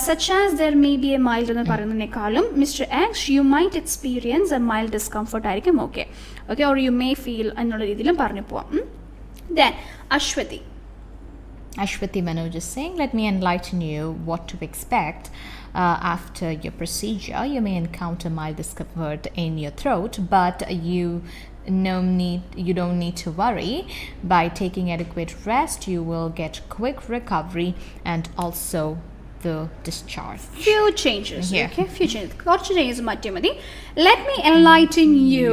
Such as there may be a mild എന്ന് പറയുന്നതിനേക്കാളും Mr. X, you might experience a mild discomfort ആയിരിക്കും. Okay, or you may feel എന്നുള്ള രീതിയിലും പറഞ്ഞു പോവാം. Then Ashwati Manoj is saying, let me enlighten you what to expect after your procedure. You may encounter mild discomfort in your throat, but you don't need to worry. By taking adequate rest, you will get quick recovery and also the discharge. Few changes. Yeah. Okay, few changes. കുറച്ച് changes മാറ്റിയാൽ മതി. Let me enlighten you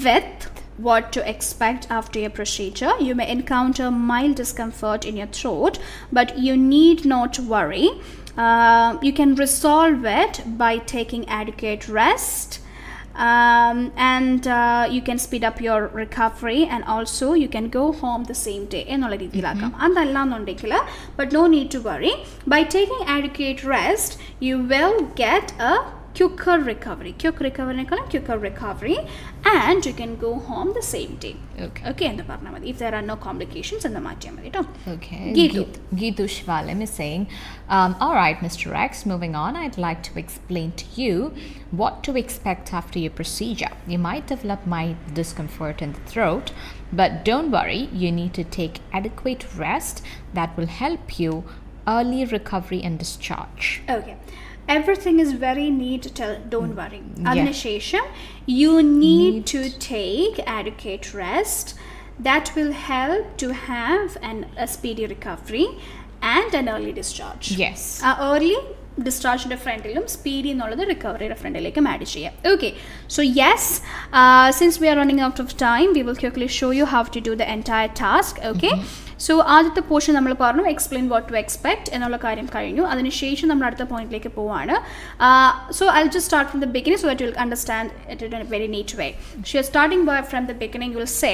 with what to expect after your procedure. You may encounter mild discomfort in your throat, but you need not worry. You can resolve it by taking adequate rest, and you can speed up your recovery, and also you can go home the same day എന്നുള്ള രീതിയിലാക്കാം. അതല്ല എന്നുണ്ടെങ്കിൽ, but no need to worry. By taking adequate rest, you will get a quicker recovery, and you can go home the same day. Okay, എന്ന് പറഞ്ഞാൽ മതി. If there are no complications, എന്ന് മാറ്റിയാൽ മതി കേട്ടോ. Okay. Geetu Shvalim is saying, all right, Mr. X, moving on, I'd like to explain to you what to expect after your procedure. You might develop mild discomfort in the throat, but don't worry, you need to take adequate rest that will help you early recovery and discharge. Okay. Everything is very neat to tell, don't worry. Adinashesham, you need to take adequate rest that will help to have a speedy recovery and an early discharge. Yes. Early ഡിസ്ചാർജിൻ്റെ ഫ്രണ്ടിലും speedy എന്നുള്ളത് റിക്കവറിയുടെ ഫ്രണ്ടിലേക്കും add ചെയ്യാം. Okay, so yes, since we are running out of time, we will quickly show you how to do the entire task. Okay, so ആദ്യത്തെ portion നമ്മൾ പറഞ്ഞു explain what to expect എന്നുള്ള കാര്യം കഴിഞ്ഞു. അതിനുശേഷം നമ്മൾ അടുത്ത പോയിന്റിലേക്ക് പോവാണ്. So I will just start from the beginning so that you will understand it in A very neat way. So you are starting from the beginning, you will say,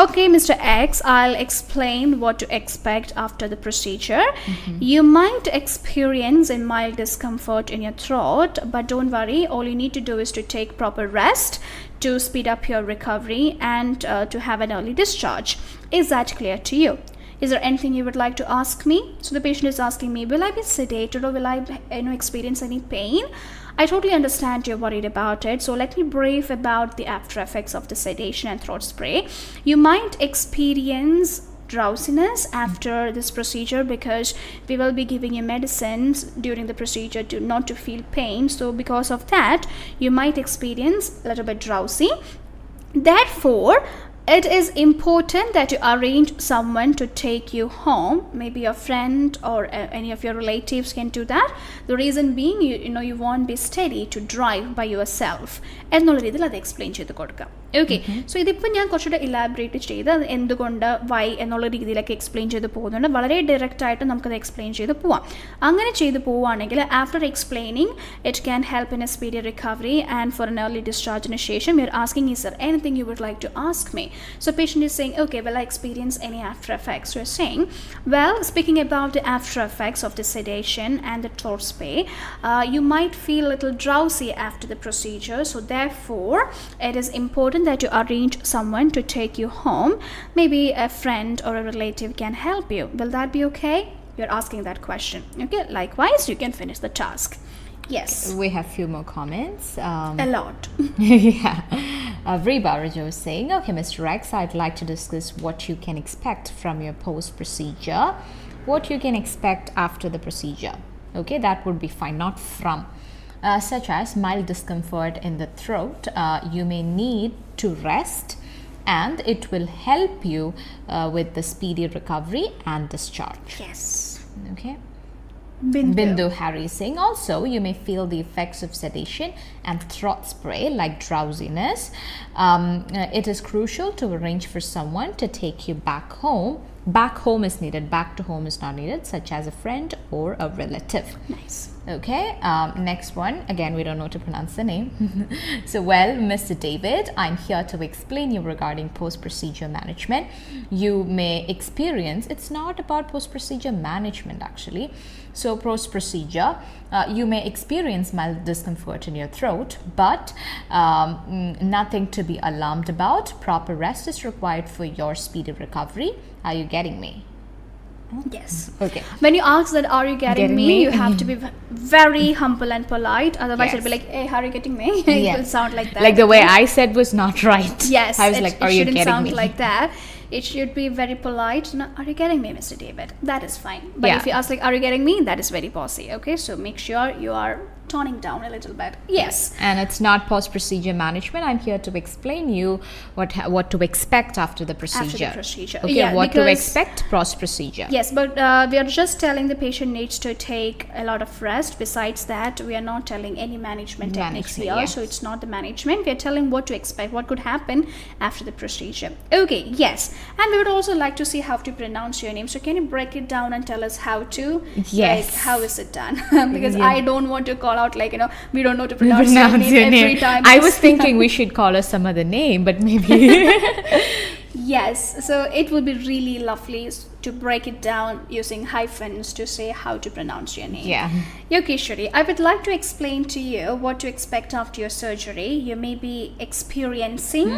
okay Mr. X, I'll explain what to expect after the procedure. You might experience a mild discomfort in your throat, but don't worry, all you need to do is to take proper rest to speed up your recovery and to have an early discharge. Is that clear to you? Is there anything you would like to ask me? So the patient is asking me, will I be sedated or will I experience any pain? I totally understand you're worried about it, so let me brief about the after effects of the sedation and throat spray. You might experience drowsiness after this procedure because we will be giving you medicines during the procedure to not to feel pain. So because of that, you might experience a little bit drowsy. Therefore, it is important that you arrange someone to take you home. Maybe your friend or any of your relatives can do that. The reason being, you won't be steady to drive by yourself. എന്നുള്ള രീതിയിൽ അത് explain ചെയ്ത് കൊടുക്കാം. Okay. So ഇതിപ്പോൾ ഞാൻ കുറച്ചുകൂടെ elaborate ചെയ്ത് അത് എന്തുകൊണ്ട് വൈ എന്നുള്ള രീതിയിലൊക്കെ എക്സ്പ്ലെയിൻ ചെയ്ത് പോകുന്നുണ്ട്. വളരെ ഡയറക്റ്റ് ആയിട്ട് നമുക്കത് എക്സ്പ്ലെയിൻ ചെയ്ത് പോവാം. അങ്ങനെ ചെയ്ത് പോവുകയാണെങ്കിൽ after explaining it can help in a speedy recovery and for an early ഡിസ്ചാർജിന് ശേഷം you are asking is there anything you would like to ask me. So patient is saying okay well I experience any after effects. You are saying well speaking about the after effects of the sedation and the 𝗉𝗃, you might feel a little drowsy after the procedure, so therefore it is important that you arrange someone to take you home. Maybe a friend or a relative can help you. Will that be okay? You're asking that question. Okay, likewise you can finish the task. Yes, we have few more comments. A lot. Yeah. 𝑉𝐵Z𝐢 is saying, okay Mr. X, I'd like to discuss what you can expect from your post procedure. What you can expect after the procedure. Okay, that would be fine, not from. Such as mild discomfort in the throat. You may need to rest and it will help you with the speedy recovery and discharge. Yes. Okay. Bindu Harry is saying also you may feel the effects of sedation and throat spray like drowsiness. It is crucial to arrange for someone to take you back home. Back home is needed, back to home is not needed, such as a friend or a relative. Nice. Okay, next one, again we don't know to pronounce the name. So, well, Mr. David, I'm here to explain you regarding post-procedure management. You may experience, it's not about post-procedure management actually. So, post-procedure, you may experience mild discomfort in your throat, but nothing to be alarmed about. Proper rest is required for your speedy recovery. Are you getting me? Yes. Okay. When you ask that, are you getting me? You have to be very humble and polite. Otherwise, Yes. it'll be like, hey, are you getting me? It Yeah. will sound like that. Like the way I said was not right. Yes. I was like, are it you shouldn't getting sound me? like that. It should be very polite. No, are you getting me, Mr. David? That is fine. But Yeah. if you ask like, are you getting me? That is very bossy. Okay. So make sure you are toning down a little bit. Yes. And it's not post-procedure management. I'm here to explain you what to expect after the procedure. After the procedure. Okay, Yeah, what to because- expect post-procedure. Yes, but we are just telling the patient needs to take a lot of rest. Besides that, we are not telling any management techniques Management, here. yes. So it's not the management. We are telling what to expect, what could happen after the procedure. Okay, yes. And we would also like to see how to pronounce your name. So can you break it down and tell us how to? Yes. Like, how is it done? Because Yeah. I don't want to call out like, we don't know to pronounce your name every time. I was thinking we should call her some other name, but maybe. Yes, so it would be really lovely to break it down using hyphens to say how to pronounce your name. Yeah. Yogeshwari, I would like to explain to you what to expect after your surgery. You may be experiencing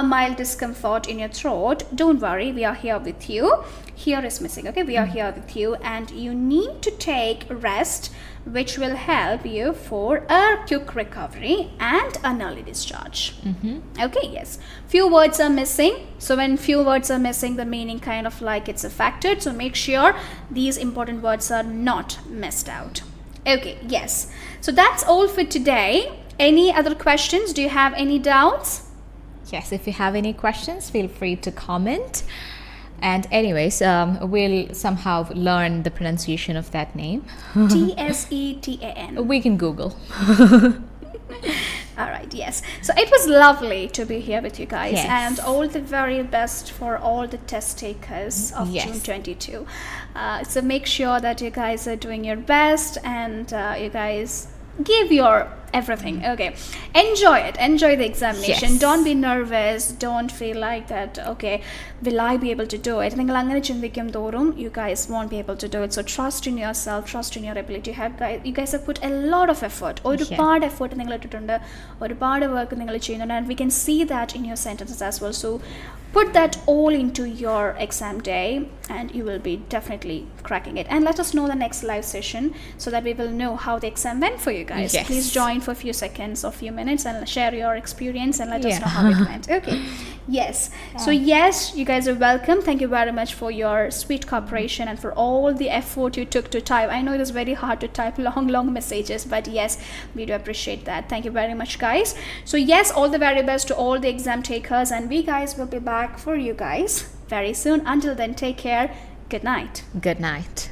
a mild discomfort in your throat. Don't worry, we are here with you. Here is missing, okay? We are here with you and you need to take rest, which will help you for a quick recovery and an early discharge. Okay, yes. Few words are missing. So when few words are missing, the meaning kind of like it's affected. So make sure these important words are not missed out. Okay, yes. So that's all for today. Any other questions? Do you have any doubts? Yes, if you have any questions, feel free to comment. And anyways, we'll somehow learn the pronunciation of that name. TSETAN. We can Google. All right, yes. So it was lovely to be here with you guys. Yes. And all the very best for all the test takers of Yes. June 22. So make sure that you guys are doing your best and you guys give your everything. Okay, enjoy the examination. Yes. Don't be nervous, don't feel like that, okay, will I be able to do it? നിങ്ങൾ അങ്ങനെ ചിന്തിക്കും തോറും you guys won't be able to do it. So trust in yourself, trust in your ability. You guys have put a lot of effort. ഒരുപാട് effort നിങ്ങൾ ഇട്ടിട്ടുണ്ട്, ഒരുപാട് work നിങ്ങൾ ചെയ്യുന്നുണ്ട്, and we can see that in your sentences as well. So put that all into your exam day and you will be definitely cracking it. And let us know the next live session so that we will know how the exam went for you guys. Yes. Please join for a few seconds or few minutes and share your experience and let us Yeah. know how it went. Okay. Yes. So yes, you guys are welcome. Thank you very much for your sweet cooperation and for all the effort you took to type. I know it is very hard to type long messages, but yes, we do appreciate that. Thank you very much, guys. So yes, all the very best to all the exam takers and we guys will be back for you guys very soon. Until then, take care. Good night. Good night.